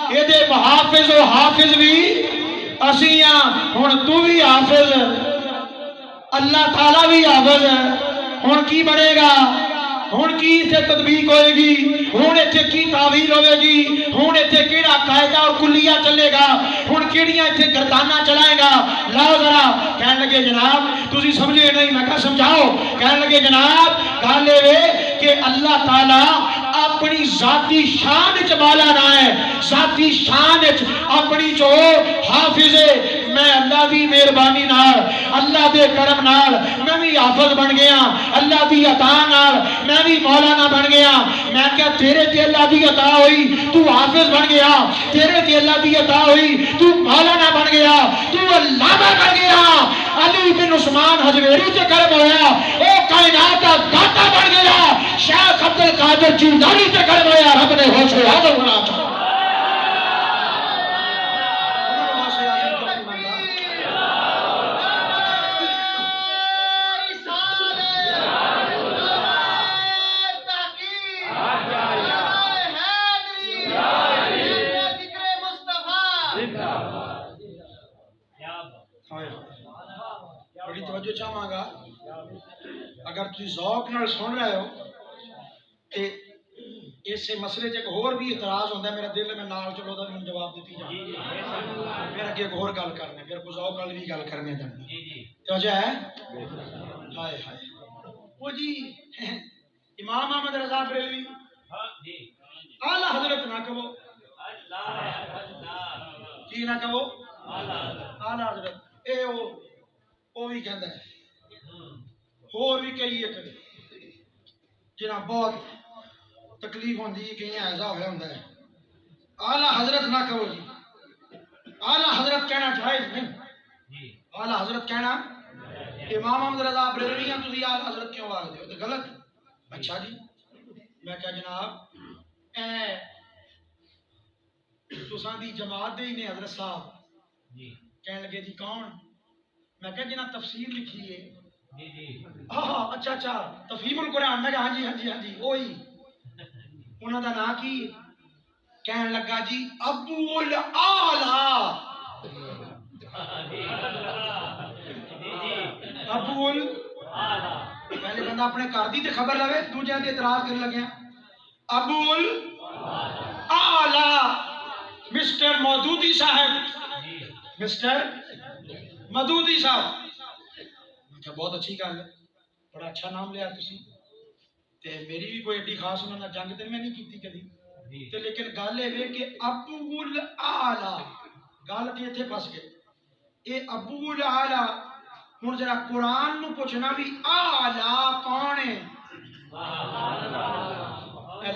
اے دے محافظ و حافظ بھی اسی ہاں۔ ہن تو بھی حافظ، اللہ تعالیٰ بھی حافظ ہے۔ ہن کی بنے گا؟ ہن کی اتنے تطبیق ہوئے گی؟ ہن اتنے کی تعویل ہوئے گی؟ ہن اتنے کیڑا قاعدہ اور کلیہ چلے گا؟ ہن کیڑیاں اتنے گردانہ چلائے گا؟ لاؤ ذرا۔ کہنے لگے جناب تسی سمجھے نہیں۔ میں کہا سمجھاؤ۔ کہنے لگے جناب گل اے کہ اللہ تعالیٰ اپنی ذاتی شان وچ مولانا ہے، ذاتی شان وچ اپنی جو حافظ ہے۔ میں اللہ دی مہربانی نال، اللہ دے کرم نال میں بھی حافظ بن گیا، اللہ دی عطا نال میں بھی مولانا بن گیا۔ میں کیا تیرے تے اللہ دی عطا ہوئی تو حافظ بن گیا، تیرے تے اللہ دی عطا ہوئی تو مولانا بن گیا، تو علامہ بن گیا۔ علی بن عثمان حجویری تے کرم ہویا، او کائنات دا داتا بن گیا۔ شیخ عبد القادر جیلانی تے کرم ہویا، رب نے ہوش حاضر بنا چاہا۔ بڑی توجہ چاہاں گا، اگر تھی ذوق نال سن رہے ہو تے اس مسئلے چ اور بھی اعتراض ہوتا ہے میرا دل میں نال چلو دا بھی جواب دیتی جا، پھر اگے ایک اور گل کرنے، پھر کوئی ذوق نال بھی گل کرنے دیں۔ توجہ ہے؟ ہائے ہائے وہ جی امام احمد رضا بریلوی اعلیٰ حضرت نہ کہو، کی نہ کہو؟ اعلیٰ حضرت۔ اے وہ بھی کہندا ہے، اور بھی کئی ایک جنہاں بہت تکلیف ہوندی ہے، کہیں ایسا ہویا ہوندا ہے۔ اعلیٰ حضرت نہ کہو جی، اعلیٰ حضرت کہنا جائز نہیں، اعلیٰ حضرت کہنا۔ امام احمد رضا بریلوی ہیں تسی اعلیٰ حضرت کیوں آکھدے ہو؟ تو غلط۔ اچھا جی، میں کہا جناب اے تساں دی جماعت دے ہی نے حضرت صاحب؟ کہنے لگے جی کون؟ میں کہا جنہاں تفسیر لکھی ہے۔ ہاں اچھا اچھا تفہیم القرآن۔ میں کہا ہاں جی ہاں جی ہاں جی وہی، انہوں دا نام کی؟ کہنے لگا جی ابو الاعلیٰ، ابو الاعلیٰ۔ پہلے بندہ اپنے گھر دی تے خبر لوے، دوجے تے اعتراض کرنے لگے ہیں۔ ابو الاعلیٰ مسٹر مودودی صاحب، مسٹر مودودی صاحب۔ اچھا بہت اچھی گل ہے، بڑا اچھا نام لیا تسی تے میری بھی کوئی ایڈی خاص انہوں نے جنگ تے میں نہیں کیتی کدی تے لیکن گل یہ کہ ابو الاعلی گل تے اتنے پھس گئے اے ابو الاعلی ہوں ذرا قرآن نو پوچھنا بھی اعلی کون ہے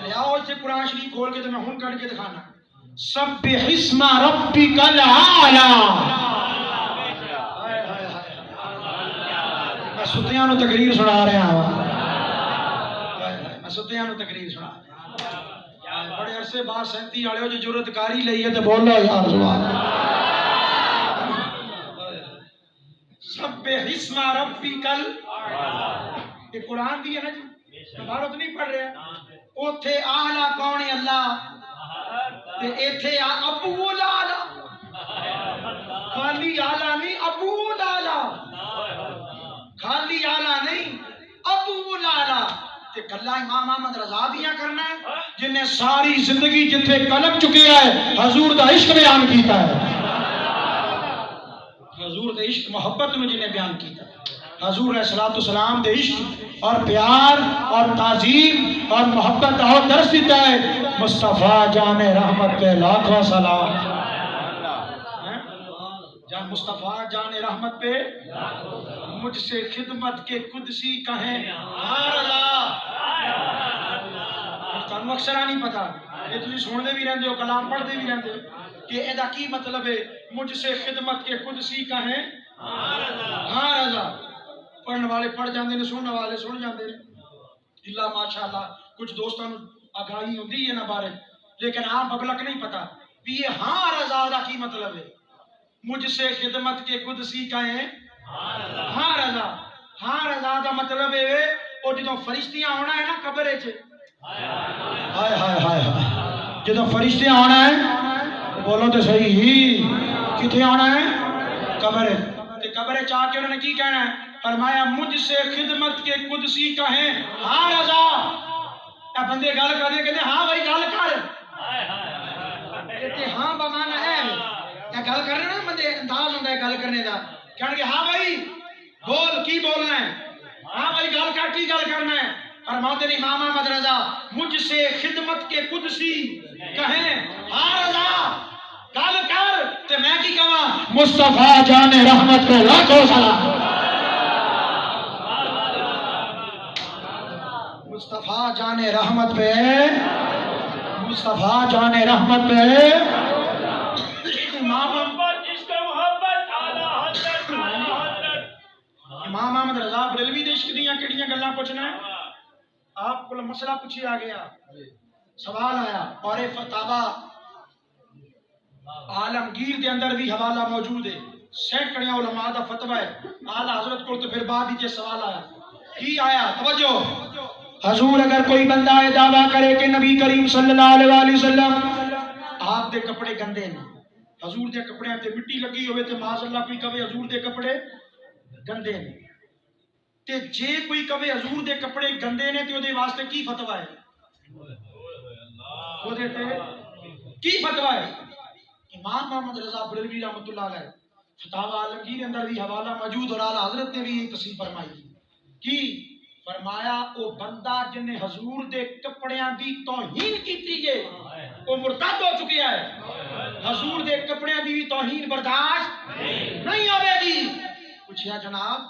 لیاؤ اسے قرآن شریف کھول کے تو میں ہوں کر کے دکھانا سبح اسم ربک الاعلی میں ستیاں نو تقریر سنا رہا ہوں میں ستیاں نو تقریر سنا رہا ہوں بڑے عرصے بعد 37 والے ہو جو جرت کاری لئی ہے تو بول رہا یار سبحان سبح اسم ربک الاعلی یہ قرآن دی ہے نا جی عبارت نہیں پڑھ رہے اوتھے اعلی کون ہے اللہ تے ایتھے ابو الاعلی خالی اعلی نہیں ابو الاعلی خالی اعلی نہیں ابو الاعلی تے گلا امام احمد رضا دیاں کرنا ہے جن نے ساری زندگی جتھے قلم چکیا ہے حضور دا عشق بیان کیتا ہے حضور دے عشق محبت میں جنہیں بیان کیتا ہے حضور علیہ السلام دے عشق اور پیار اور تعظیم اور محبت اور درس دیتا ہے مصطفیٰ جان رحمت پہ لاکھوں سلام جان مصطفیٰ جان رحمت پہ مجھ سے خدمت کے قدسی کہیں ہاں رضا تانوں اکثر نہیں پتا یہ تسی سنتے بھی رہتے ہو کلام پڑھتے بھی رہتے ہو کہ ایدا کی مطلب ہے مجھ سے خدمت کے قدسی کہیں ہاں رضا پڑھنے والے پڑھ جاندے نے سننے والے سن جاندے نے اللہ ماشاءاللہ کچھ دوستوں آگاہی ہوندی ہے نا بارے لیکن عام پبلک نہیں پتا بھی یہ ہاں رضا دا کی مطلب ہے مجھ سے خدمت کے قدسی کہیں ہاں رضا دا مطلب ہے وہ جدوں فرشتیاں ہونا ہے نا قبر وچ ہائے ہائے ہائے جدوں فرشتیاں ہونا ہے بولو تو صحیح کتنے آنا ہے قبر تے قبر چاہ کے انہوں نے کی کہنا ہے فرمایا مجھ سے خدمت کے قدسی کہیں ہاں رضا اے بندے گل کر دے کہتے ہاں بھائی گل کر کہتے ہاں بمانا ہے اے گل کرنے نا بندے انداز ہوتا ہے گل کرنے دا کہنے کہ ہاں بھائی بول کی بولنا ہے ہاں بھائی گل کر کی گل کرنا ہے فرماتے ہیں امام احمد رضا مجھ سے خدمت کے قدسی کہیں ہاں رضا گل کر تے میں کی کہاں مصطفیٰ جان رحمت پہ لاکھوں سلام مصطفیٰ جان رحمت پہ مصطفیٰ جان رحمت پہ امام احمد رضا بریلوی دے عشق دیاں کیڑیاں گلاں پوچھنا ہے آپ کو مسئلہ پوچھی آ گیا سوال آیا اور فتاوا عالمگیر دے اندر بھی حوالہ موجود ہے سینکڑیاں علماء دا فتوی ہے اعلی حضرت کو تو پھر بعد ہی سوال آیا کی آیا توجہ حضور اگر کوئی بندہ یہ دعویٰ کرے کہ نبی کریم صلی اللہ علیہ وسلم آپ دے کپڑے گندے ہیں حضور دے کپڑے تے مٹی لگی ہوئے تے معاذ اللہ کوئی کہے حضور دے کپڑے گندے ہیں تے جے کوئی کہے حضور دے کپڑے گندے نے تے اودے واسطے کی فتوی ہے اودے تے کی فتوی ہے امام محمد رضا بریلوی رحمۃ اللہ علیہ فتاوی عالمگیر کے اندر بھی حوالہ موجود اور اعلی حضرت نے بھی یہ تصریح فرمائی کی فرمایا او بندہ جن نے حضور دے کپڑیاں دی توہین کیتی ہے وہ مرتد ہو چکیا ہے حضور دے کپڑیاں دی توہین برداشت نہیں ہوے گی پوچھیا جناب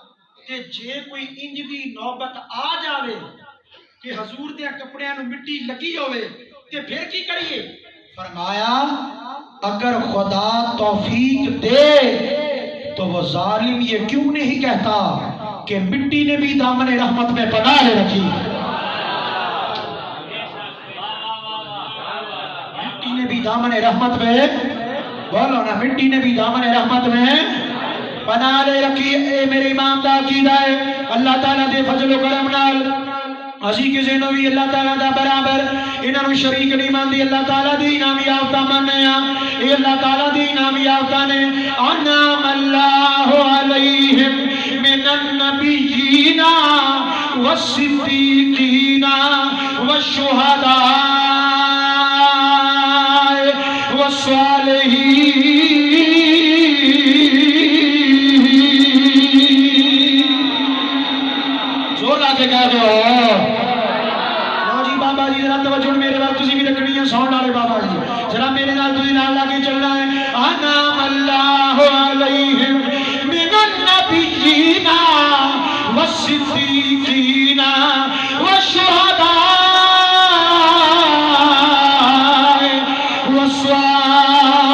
کہ جے کوئی انج دی نوبت آ جاوے کہ حضور دے کپڑیاں نو مٹی لگی ہوئے تے پھر کی کریے فرمایا اگر خدا توفیق دے تو وہ ظالم یہ کیوں نہیں کہتا کہ مٹی نے بھی دامن رحمت میں پناہ رکھی مٹی نے بھی دامن رحمت میں بولو نا مٹی نے بھی دامن رحمت میں پناہ رکھی اے میرے امام دا عقیدہ ہے اللہ تعالیٰ دے فضل و کرم نال اسی کسی نو بھی اللہ تعالیٰ دا برابر انہاں نو شریک نہیں مانتی اللہ تعالیٰ دی انعام یافتہ مننے ہاں اے اللہ تعالیٰ دی انعام یافتہ نے انعم اللہ علیہم من النبیین والصدیقین والشہداء والصالحین زور بابا جی ذرا توجہ میرے وال تسی بھی رکھنی ہے ساؤنڈ والے بابا جی ذرا میرے نال تسی نال لا کے چلنا ہے انعم اللہ علیہم من النبیین والصدیقین والشہداء والصالحین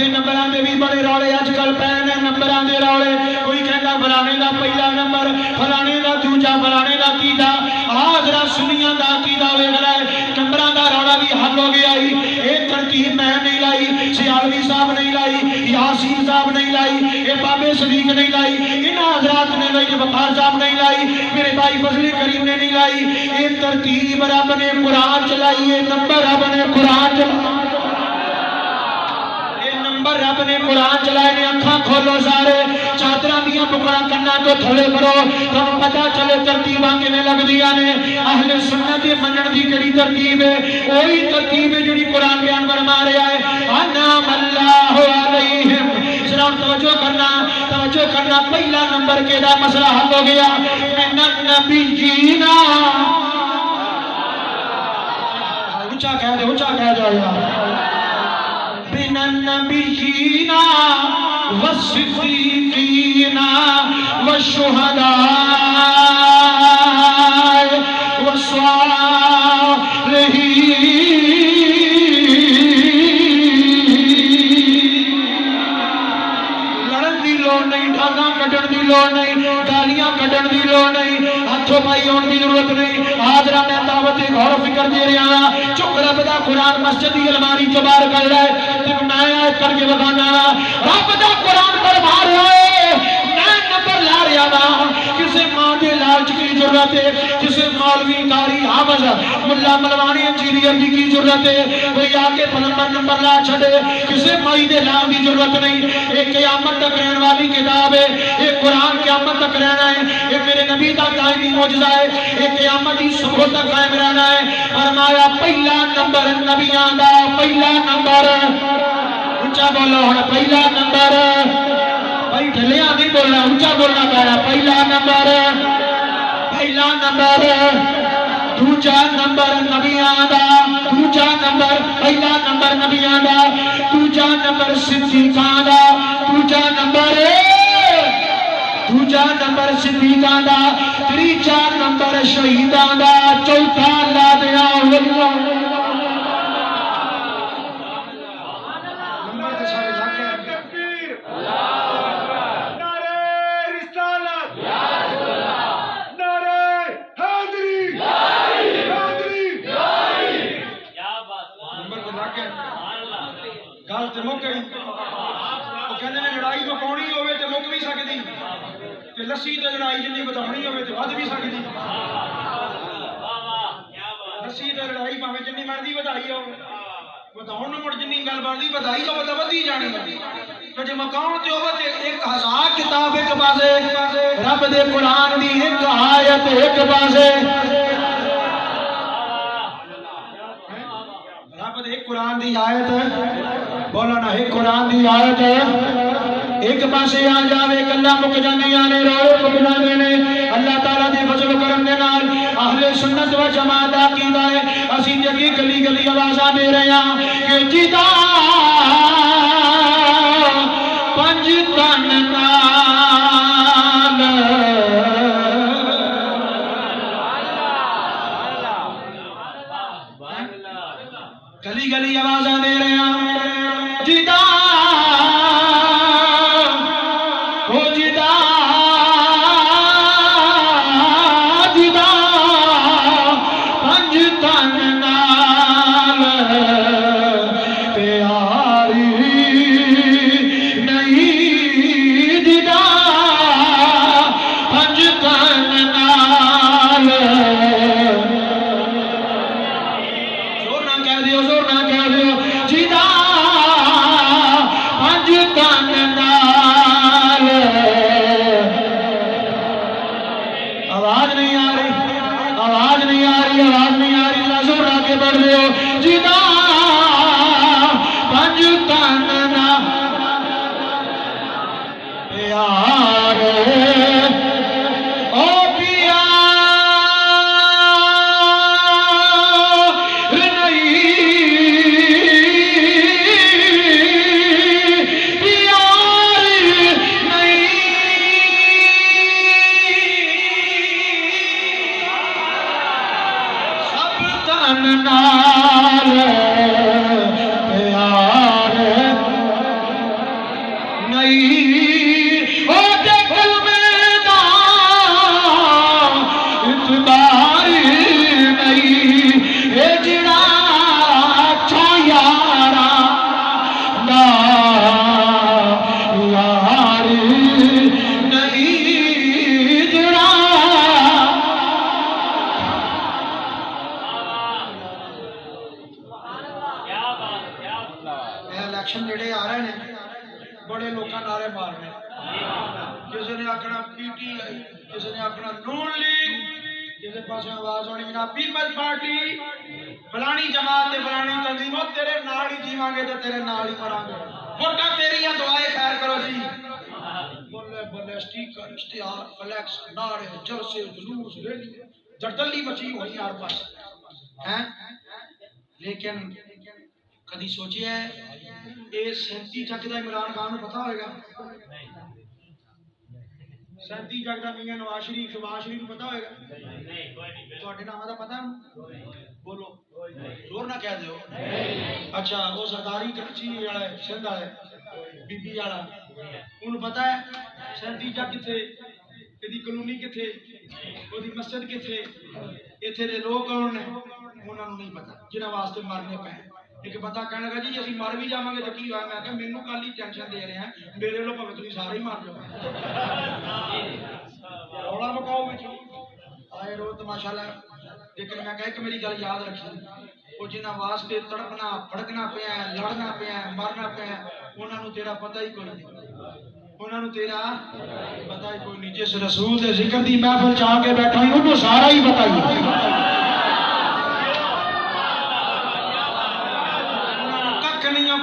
نمبراں دے بھی بڑے روڑے اج کل پے نے نمبراں دے روڑے کوئی کہندا فلانے دا پہلا نمبر فلانے دا دوجا فلانے دا تیجا حاضرہ سنیاں دا عقیدہ ویکھ لے نمبراں دا روڑا بھی حل ہو گیا اے ترتیب میں نہیں لائی سیالوی صاحب نہیں لائی یاسین صاحب نہیں لائی اے بابے صدیق نہیں لائی ان حضرات نے لائی وقار صاحب نہیں لائی میرے بھائی فضل کریم نے نہیں لائی اے ترتیب رب نے قرآن چلائی اے نمبر رب نے قرآن چلائی رب نے قرآن چلائے نے اکھاں کھولو سارے چادراں دیاں بکڑاں کناں تو تھلے کرو تانوں پتہ چلے ترتیباں کیویں لگدیاں نے اہل سنت دے منن دی کیڑی ترتیب ہے وہی ترتیب ہے جڑی قرآن بیان فرما رہا ہے انعم اللہ علیہم ذرا توجہ کرنا پہلا نمبر کے دا مسئلہ حل ہو گیا من النبیین اونچا کہہ دو یار من النبیین والصدیقین والشہداء والصالحین لڑن دی لوڑ نہیں ڈھاگاں کٹن دی لوڑ نہیں گالیاں کٹن دی لوڑ نہیں ہاتھوں پائی ہون دی ضرورت نہیں حاضرہ میں دعوت غور و فکر دے رہا چک رب دا قرآن مسجد دی الماری چ باہر کر رہا ہے تم میں آئے کر کے بتانا رب دا قرآن پر بھار رہا ہے میں نمبر لا رہا نا کسے ماں دے لالچ کی ضرورت ہے کسے مولوی کاری حافظ ملا ملوانی انجینئر کی ضرورت ہے کوئی آگے نمبر لا چھڑے کسے مائی دے لام دی ضرورت نہیں ایک قیامت تک رہن والی کتاب ہے ایک قرآن قیامت تک رہنا ہے ایک میرے نبی دا دائمی معجزہ ہے ایک قیامت ہی صبح تک قائم رہنا ہے فرمایا پہلا نمبر نبیاں دا پہلا نمبر اونچا بولو ہن پہلا نمبر بھائی ڈھلیاں نہیں بولنا اونچا بولنا پڑا پہلا نمبر دوجا نمبر نبیاں دا دوجا نمبر پہلا نمبر نبیاں دا دوجا نمبر صدیقاں دا دوجا نمبر صدیقاں دا تیجا نمبر شہیداں دا چوتھا لا دیا گل تو مک گئی وہ کہتے ہیں لڑائی مکاؤنی ہوے تو مک بھی سکتی تے لسی تے لڑائی جنی وداؤنی ہوے تے ود بھی سکتی لسی تے لڑائی پاویں جنی مرضی ودائی ہو وداؤن مڑ جنی گل بنتی ودائی ہو تو ودی جانی تو جے مکاؤن تے ہوے تے 1000 کتاب ایک پاسے رب دے قرآن دی ایک آیت ایک پاسے رب دے قرآن دی آیت بولا نا ایک قرآن دی آیت ایک پاسے آ جاوے کلا مک جانے آنے روڑے مک جانے نے اللہ تعالیٰ دی فضل و کرم دے نال اہل سنت و جماعت عقیدہ ہے اسی جگہ گلی گلی آوازاں دے رہے ہیں کہ جدا پنج تن نال گلی گلی آوازاں دے رہے ہیں جدا ہو جدا جدا پنج تن نال پیاری یار نہیں جڑا الیکشن جڑے آ رہے ہیں بڑے لوگ نعرے مارنے کسی نے آخنا پی ٹی آئی کسی نے آخنا نون لیگ کسی پاس آواز ہونی جناب پیپلز پارٹی فلانی جماعت فلانی تنظیم تیرے نال ہی جیواں گے تے تیرے نال ہی مراں گے ووٹاں تیریاں دعائیں خیر کرو جی بولے بولے سٹیکر اشتہار فلیکس نعرے جلسے جلوس ریلی جردلی مچی ہوئی ہر پاس ہیں لیکن کدی سوچے ہے اے 37 جگ دا عمران خان نوں پتہ ہوئے گا 37 جگ دا میاں نواز شریف نوں پتہ ہوئے گا تواڈے ناماں دا پتہ بولو زور نہ کہہ دیو اچھا وہ سرداری کراچی والا سندھ والا بی بی والا انہوں پتہ ہے 37 جگ کتھے ایدی کالونی کتھے اودی مسجد کتھے ایتھے دے لوگ کون نے انہاں نوں نہیں پتہ جنہاں واسطے مرنے پے ایک بندہ کہنے لگا جی اسی مر بھی جاواں گے تو کی ہویا میں کہ مینوں کل ہی ٹینشن دے رہے ہیں میرے لو بھاویں تسی سارے ہی مر جاؤ رولا مکاؤ وچ آئے رو ماشاءاللہ لیکن میں کہا کہ میری گل یاد رکھی وہ جنہاں واسطے تڑپنا پھڑکنا پیا ہے لڑنا پیا ہے مرنا پیا ہے انہاں نوں تیرا پتہ ہی کوئی نہیں انہاں نوں تیرا پتہ ہی کوئی نہیں جس رسول دے ذکر دی محفل چاہ کے بیٹھا ہی انہوں سارا ہی پتہ ہی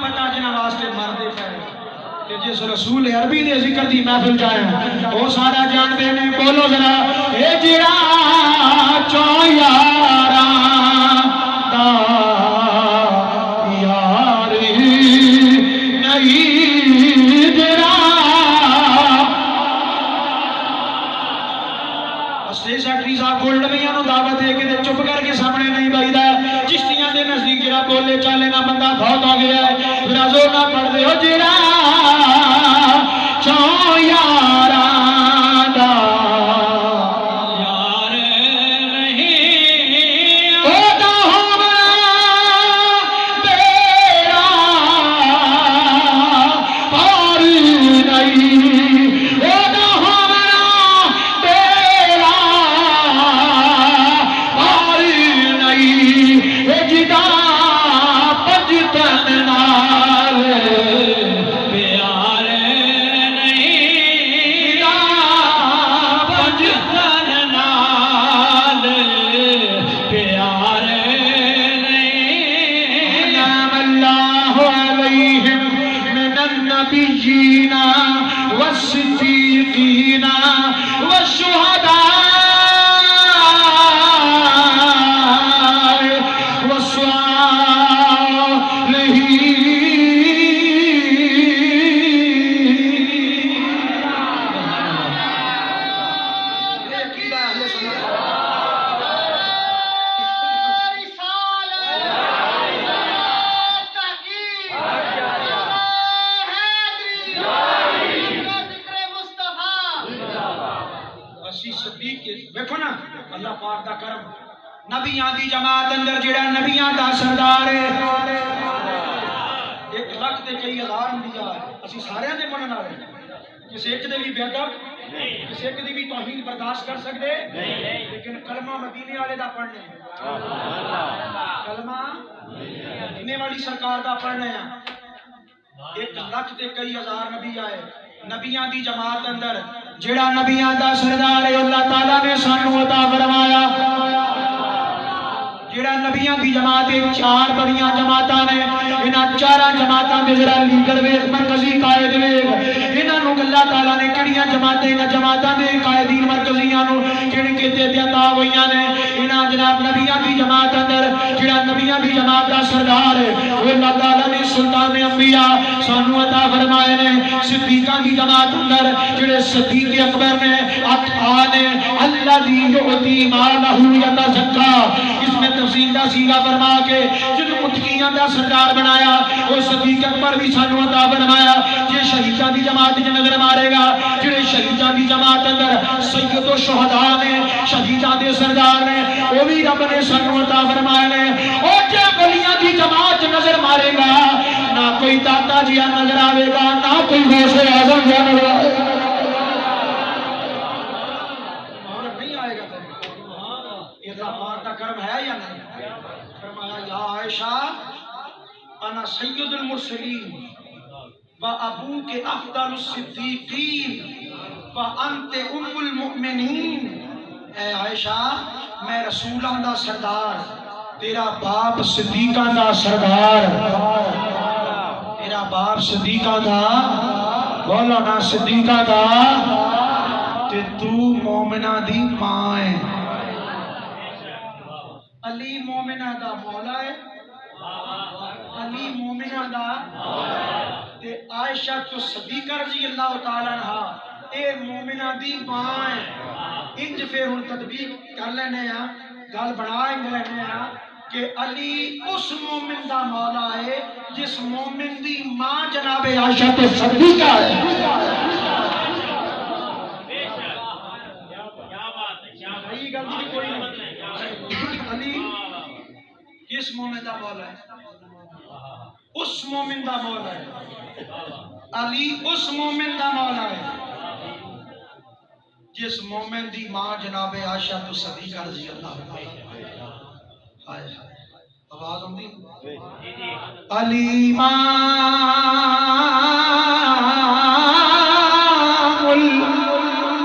پتا جنہاں واسطے مردے پے کہ جس رسول عربی دے ذکر دی محفل جائے وہ سارا جان دے نے بولو ذرا اے جڑا چوں یاراں دا یار نہیں جڑا اسٹیج سیکرٹری صاحب گولڈ میاں نوں دعوت دے کے چپ کر کے سامنے نہیں بائیدا چشتیاں دے نزدیک جڑا بولے چالے نہ بندہ فوت ہو گیا ہے پھر ازو نہ پڑھ دے ہو جڑا چوں یاراں دا یار نہیں او دا ہونا تیرا پار نہیں او دا ہونا تیرا پار نہیں اے جدا پجتن نال پیار نہیں دا پجتن نال پیار نہیں نام اللہ علیہم من النبیین والصدیقین والشہداء دیکھو نا اللہ پاک دا کرم نبیاں دی جماعت اندر جڑا نبیاں دا سردار ہے 1 لاکھ تے کئی ہزار انبیاء اسی سارے دے منن والے کسی ایک دے بھی بے ادب کسی ایک دی بھی توہین برداشت کر سکدے لیکن کلمہ مدینے والے دا پڑھنے کلمہ مدینے والی سرکار دا پڑھنے ہیں 1 لاکھ تے کئی ہزار نبی آئے نبیاں دی جماعت اندر جڑا نبیاں دا سردار ہے اللہ تعالیٰ نے سانو عطا فرمایا جڑا نبیاں دی جماعت 4 بڑیاں جماعتاں نے انہاں 4 جماعتاں دے ذرا لیڈر ویکھ مرکزی قائد ویکھ انہاں نوں اللہ تعالیٰ نے کڑیاں جماعتیں انہاں جماعتاں دے قائدین مرکزیاں نوں کہڑے کتے تے عطا ہوئیاں نے انہاں جناب نبیاں دی جماعت اندر جڑا نبیاں دی جماعت دا سردار ہے وہ اللہ تعالیٰ نے سلطان انبیاء سانو عطا فرمائے نے صدیقاں دی جماعت اندر جڑے صدیق اکبر نے نے الذی یؤتی مالہ یتزکا اس میں تفصیل دا سیغہ فرما کے جنہوں متقیاں دا سردار بنایا وہ صدیق اکبر بھی سانو عطا فرمایا جے شہیداں دی جماعت جو نظر مارے گا جڑے شہیداں دی جماعت اندر سید و شہداء نے شہیداں دے سردار نے وہ بھی رب نے سانو عطا فرمائے نے اور جے ولیاں دی جماعت نظر مارے گا نہ کوئی داتا جیا نظر آئے گا، نہ کوئی غوث اعظم جیا نظر آئے گا، نہیں آئے گا۔ یہ اللہ پاک کا کرم ہے یا نہیں؟ فرمایا یا عائشہ انا سید المرسلین و ابوک افضل الصدیقین و انت ام المؤمنین۔ اے عائشہ میں رسولاں دا سردار، تیرا باپ صدیقاں دا سردار، تیرا باپ صدیقاں دا، بولو نا صدیقاں دا، تے تو مومنہ دی ماں ہے۔ علی مومنہ دا مولا ہے، علی مومنہ دا، تے عائشہ تو صدیقہ رضی اللہ تعالیٰ عنہ اے مومنہ دی ماں ہے۔ انج پھر ہن تطبیق کر لینے ہیں، گل بنا لینے ہیں کہ علی اس مومن دا مولا ہے جس مومن دی ماں جناب عائشہ تے صدیقہ ہے۔ علی کس مومن دا مولا ہے؟ اس مومن دا مولا ہے۔ علی اس مومن دا مولا ہے جس مومن دی ماں جناب عائشہ تو صدیقہ رضی اللہ عنہ۔ آواز آندی؟ علی امام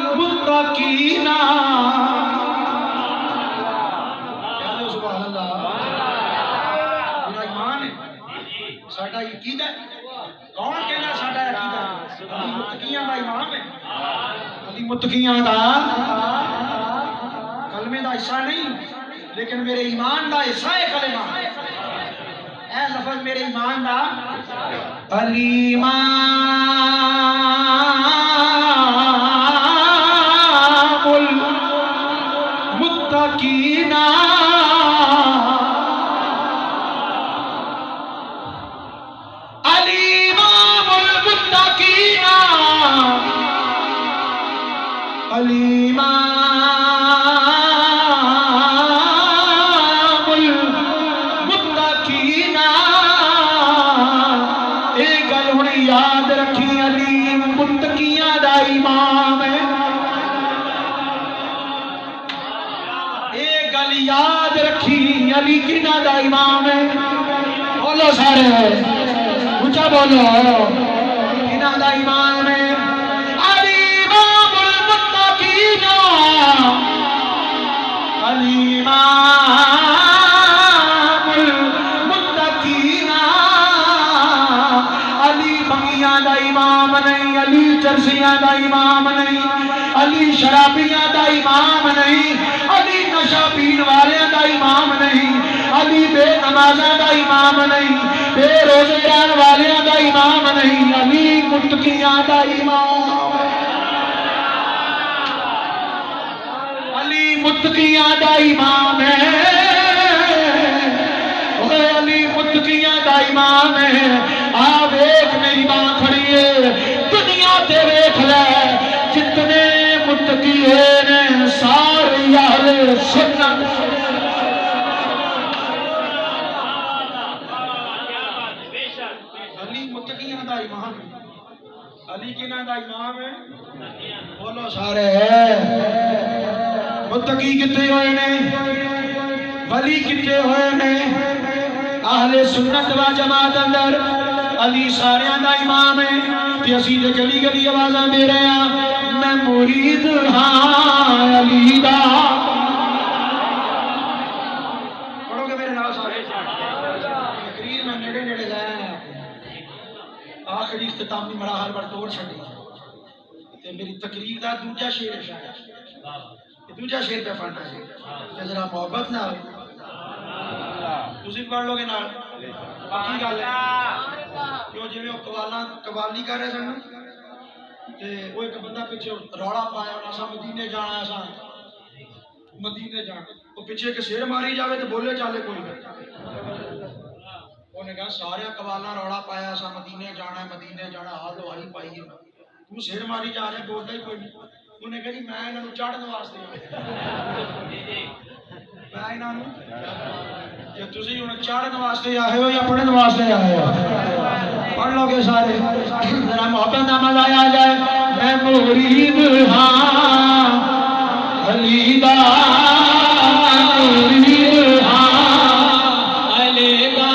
المتقین، سبحان اللہ۔ میرا ایمان ہے، ساڈا عقیدہ ہے۔ کون کہنا ساڈا عقیدہ ہے؟ علی متقیاں دا امام ہے، علی متقیاں دا کلمے دا حصہ نہیں، لیکن میرے ایمان دا حصہ ہے کلمہ۔ اے لفظ میرے ایمان دا، علی امام المتقین، علی امام المتقین، علی امام المتقین۔ ایک گل ہن یاد رکھی، علی متقیاں دا امام ہے۔ ایک گل یاد رکھی، علی کنہاں دا امام ہے؟ بولو سارے اونچا بولو، کنہاں دا امام ہے؟ علی امام المتقین، علی امام المتقین۔ علی بنگیاں دا امام نہیں، علی چرسیاں دا امام نہیں، علی شرابیاں دا امام نہیں، علی نشہ پین والیاں دا امام نہیں، علی بے نمازاں دا امام نہیں، بے روزے رہن والیاں دا امام نہیں، علی متقیاں دا امام، علی متقیاں دا امام ہے، علی متقیاں دا امام ہے۔ آ ویکھ میری ماں کھڑی ہے، دنیا تے ویکھ لے جتنے متقی ہیں سارے اہل سنت۔ علی متقیاں دا امام ہے، علی کنہاں دا امام ہے؟ بولو سارے متقی کتے ہوئے نے، ولی کتے ہوئے نے؟ اہل سنت و جماعت اندر علی ساریاں دا امام ہے۔ تے اسی تے گلی گلی آوازاں دے رہے ہیں، میں مرید ہاں علی دا۔ پڑھو گے میرے نال سارے؟ تقریر میں نیڑے نیڑے گئے ہیں، آخری اختتامی مراحل پر توڑ چھڑی تے میری تقریر دا دوجا شعر ہے، شاید دوجا شعر پہ پڑھنا ہے کہ ذرا محبت نہ تسی پڑھ لو گے نال پکی گل ہے۔ کیوں جی وہ قوالی کر رہے سن تے وہ ایک بندہ پیچھے روڑا پایا، اساں مدینے جانا ہے، اساں مدینے جانا، وہ پیچھے کہ سیر ماری جاوے تو بولے چالے کوئی نہیں۔ انہیں کہا سارے قوالا روڑا پایا، اساں مدینے جانا ہے، مدینے جانا، حال دوائی پائی ہے، تو سیر ماری جا رہے بولتا ہی کوئی نہیں۔ انہیں کہا جی میں انہوں چڑھنے واسطے کہ تسی ہن چڑھن واسطے آئے ہو یا پڑھن واسطے آئے ہو؟ پڑھ لو گے سارے ذرا محبت نہ مزایا جائے میں مرید ہاں علی دا مرید ہاں علی دا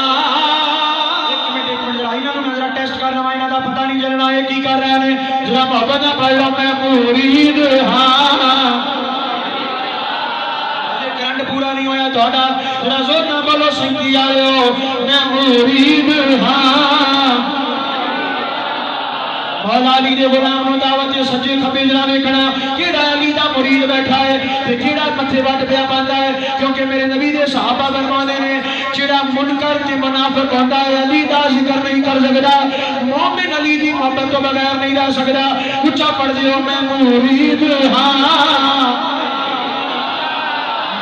ایک منٹ ذرا انہاں نوں ذرا ٹیسٹ کرنا وا انہاں دا پتہ نہیں چلنا یہ کی کر رہے ہیں ذرا محبت نہ پڑھ لو میں مرید ہاں پورا نہیں ہویا تھوڑا ذرا زور نہ بولو سنگی آئے ہو میں مرید ہاں مولا علی دے غلام نو دعوت سجے کھبے ذرا ویکھنا کیڑا علی دا مرید بیٹھا ہے تے کیڑا متھے وٹ پیا پاندا ہے کیونکہ میرے نبی دے صحابہ فرماندے نے جڑا منکر تے منافق ہوندا ہے علی دا ذکر نہیں کر سکدا مومن علی دی محبت تو بغیر نہیں رہ سکدا اونچا پڑھ دیو میں مرید ہاں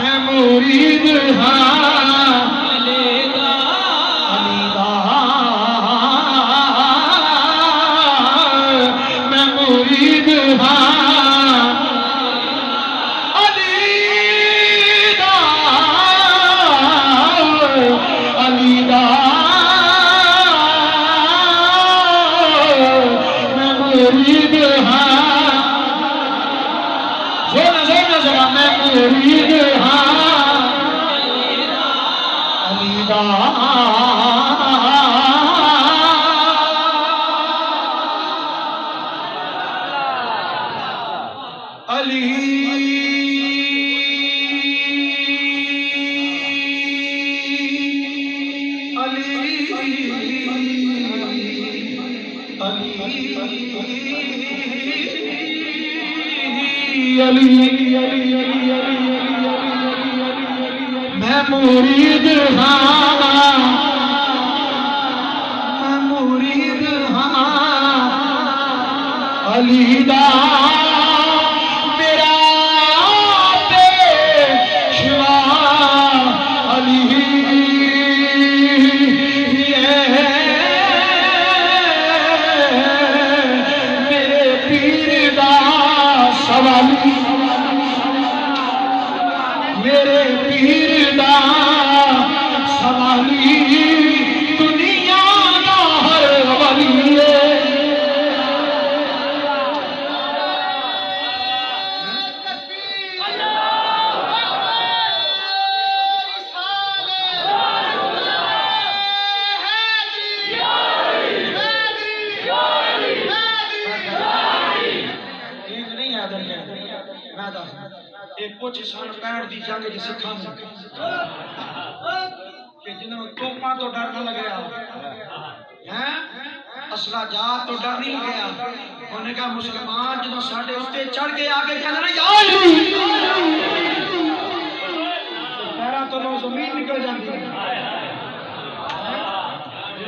میں مرید ہاں علی دا میں مرید ہاں علی دا علی دا میں مرید ہاں زور ذرا میں مرید میں مرید ہاں میں مرید ہاں علی دا میرا پیشوا علی میرے پیر دا سوالی میرے پیر دا سوالی دنیا دا ہر ولی کچھ سن پینٹ دی جنگ جی سکھاں کہ جنہوں توپاں تو ڈر نہ لگیا اسلحہ جات تو ڈر نہیں لگیا انہوں نے کہا مسلمان جنہوں ساڑھے اس تے چڑھ کے آگے کہنا نا یا علی پیرا تو لو زمین نکل جاتی ہے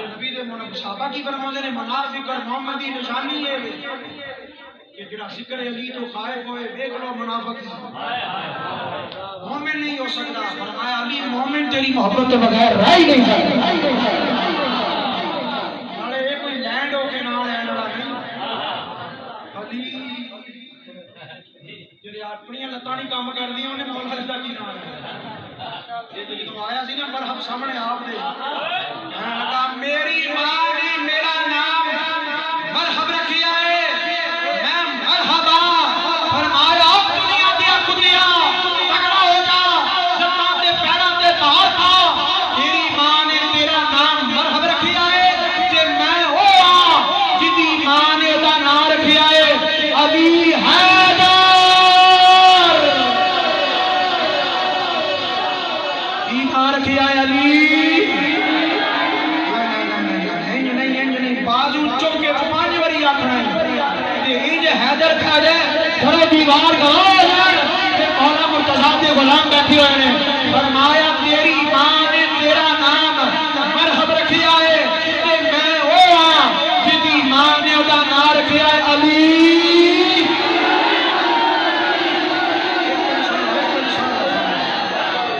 نبی دے صحابہ کی فرماندے نے منار فکر محمدی نشانی ہے کہ جڑا ذکر علی تو خائف ہوئے دیکھ لو منافق مومن نہیں ہو سکتا فرمایا علی مومن تیری محبت کے بغیر رہ ہی نہیں سکتا نالے یہ کوئی لینڈ ہو کے نہ لینڈ والا نہیں علی جڑے اپنی لتاں نہیں کام کر دی انہیں مولا علی دا کی نام ہے یہ جدوں آیا سی نا مرحب سامنے آپ دے میں کہا میری ماں نے میرا نام مرحب رکھیا ہے دیوار مولا مرتضیٰ کے غلام بیٹھے ہوئے ہیں فرمایا تیری ماں نے تیرا نام مرحب رکھیا ہے کہ میں وہ ہاں جدی ماں نے ادا نام رکھیا ہے علی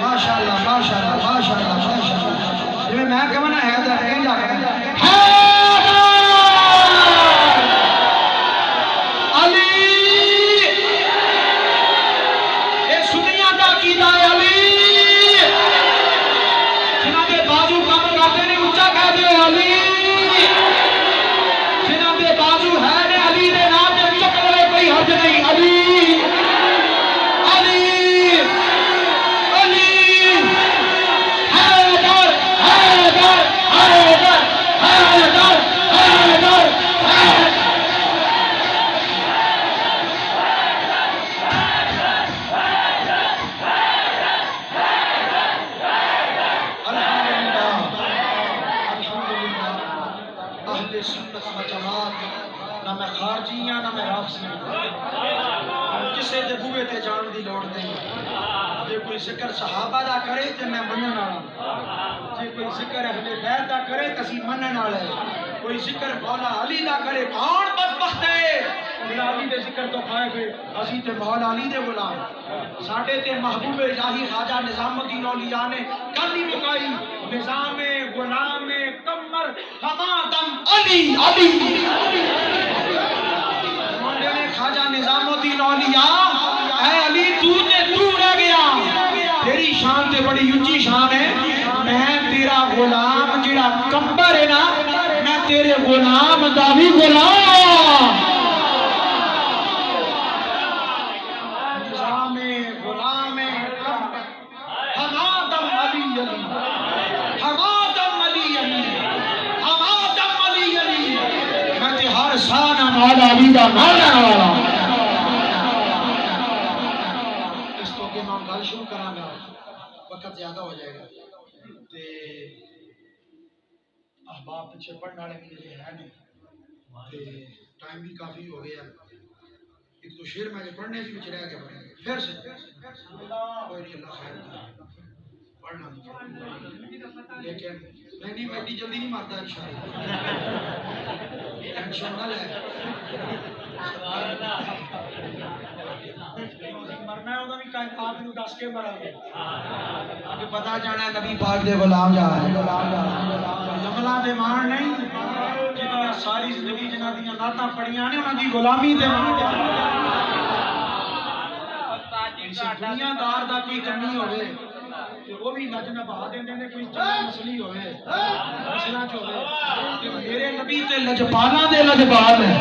ماشاءاللہ ماشاءاللہ ماشاءاللہ ماشاءاللہ جو میں کہوں نا حیدر ہے جا کے علی جماعت نہ میں خارجی ہاں نہ میں رافضی کسے دے بوئے تے جان دی لوڑ نہیں جے کوئی ذکر صحابہ دا کرے تے میں منن والا جے کوئی ذکر اہل بیت دا کرے تے اسی منن والے کوئی ذکر مولا علی دا کرے کون بدبخت ہے مولا علی دے ذکر تو کھائے گئے اسی تے مولا علی دے غلام ساڈے تے محبوب الہی خواجہ نظام الدین اولیاء نے کل ہی مکائی نظام غلام قمر ہما دم علی علی منڈے نے خواجہ نظام الدین اولیاء اے علی تو رہ گیا تیری شان تے بڑی اونچی شان ہے میں تیرا غلام جڑا قمر ہے نا میں تیرے غلام دا بھی غلام نظام غلام ہما دم علی علی ہما دم علی علی ہما دم علی علی میں تے ہر شان مولا علی دا مولا والا اس تو کہ میں گل شروع کراں گا وقت زیادہ ہو جائے گا تے احباب پیچھے پڑھنے والے بھی ہے نہیں تے ٹائم بھی کافی ہو گیا ایک تو شعر میں پڑھنے سے کچھ رہ گیا پھر سے کوئی نہیں اللہ خیر پڑھنا لیکن نہیں میں اتنی جلدی نہیں مارتا انشاءاللہ ٹینشن نہ لے مرنا ہے انہوں نے کائنات نو دس کے مرا گے کہ پتہ جانا ہے نبی پاک دے غلام جا رہے جملہ دے مان نہیں جنہاں ساری زندگی جنہاں دیاں نعتاں پڑھیاں نے انہاں دی غلامی دے مان دنیا دار دا کوئی کمی ہوئے وہ بھی نج نبھا دیندے نے کوئی چنگا مسلی ہوئے مسئلہ جو ہوئے کہ میرے نبی تے لجپالاں دے لجپال ہیں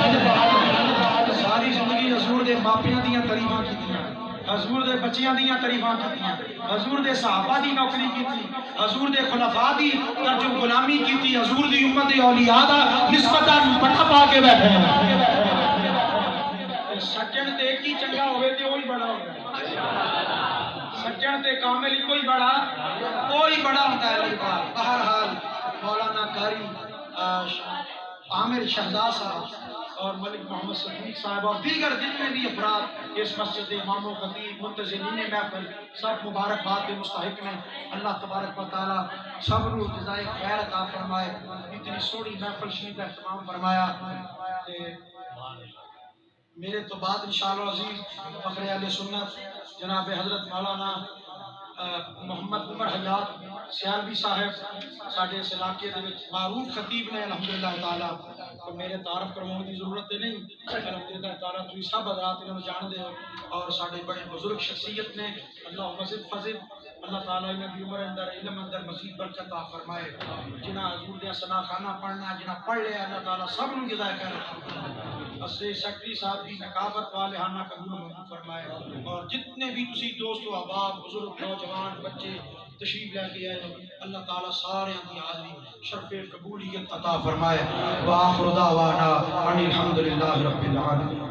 ساری زندگی حضور دے ماپیاں دیاں تعریفاں کیتیاں حضور دے بچیاں دیاں تعریفاں کیتیاں حضور دے صحابہ دی نوکری کیتی حضور دے خلفاء دی جو غلامی کیتی حضور دی امت اولیاء دا نسبتاً پٹھا پا کے بیٹھے ہیں سجن تے کی چنگا ہوئے تے وہی بڑا ہوگا سجن تے کامل کوئی بڑا ہوتا ہے بہرحال مولانا قاری عامر شہزاد صاحب اور ملک محمد صدیق صاحب اور دیگر جتنے بھی افراد اس مسجد امام و خطیب منتظرین محفل سب مبارکباد کے مستحق ہیں اللہ تبارک و تعالی سب رو جزائے خیر عطا فرمائے اتنی سوڑی محفل شریف کا اہتمام فرمایا میرے تو بعد انشاءاللہ عزیز فخر اہل سنت جناب حضرت مولانا محمد عمر حیات سیالوی صاحب ساڈے اس علاقے دے وچ معروف خطیب نے الحمدللہ تعالی تو میرے تعارف کروانے کی ضرورت نہیں الحمدللہ تعالی تسی سب حضرات انہاں نوں جان دے ہو اور ساڈے بڑے بزرگ شخصیت نے اللہ مزید فضل اللہ تعالی انہاں دی عمر اندر علم اندر مزید برکت عطا فرمائے جنہاں حضور دے ثنا خانہ پڑھنا جنہاں پڑھ لیا اللہ تعالی سب نوں جزائے خیر اسے سیکٹری صاحب کی نقابت والے ہانہ قبول منظور فرمائے اور جتنے بھی تسی دوست و احباب بزرگ نوجوان بچے تشریف لے کے آئے اللہ تعالیٰ سارے کی حاضری شرف قبولیت عطا فرمائے وآخر دعوانا ان الحمدللہ رب العالمین.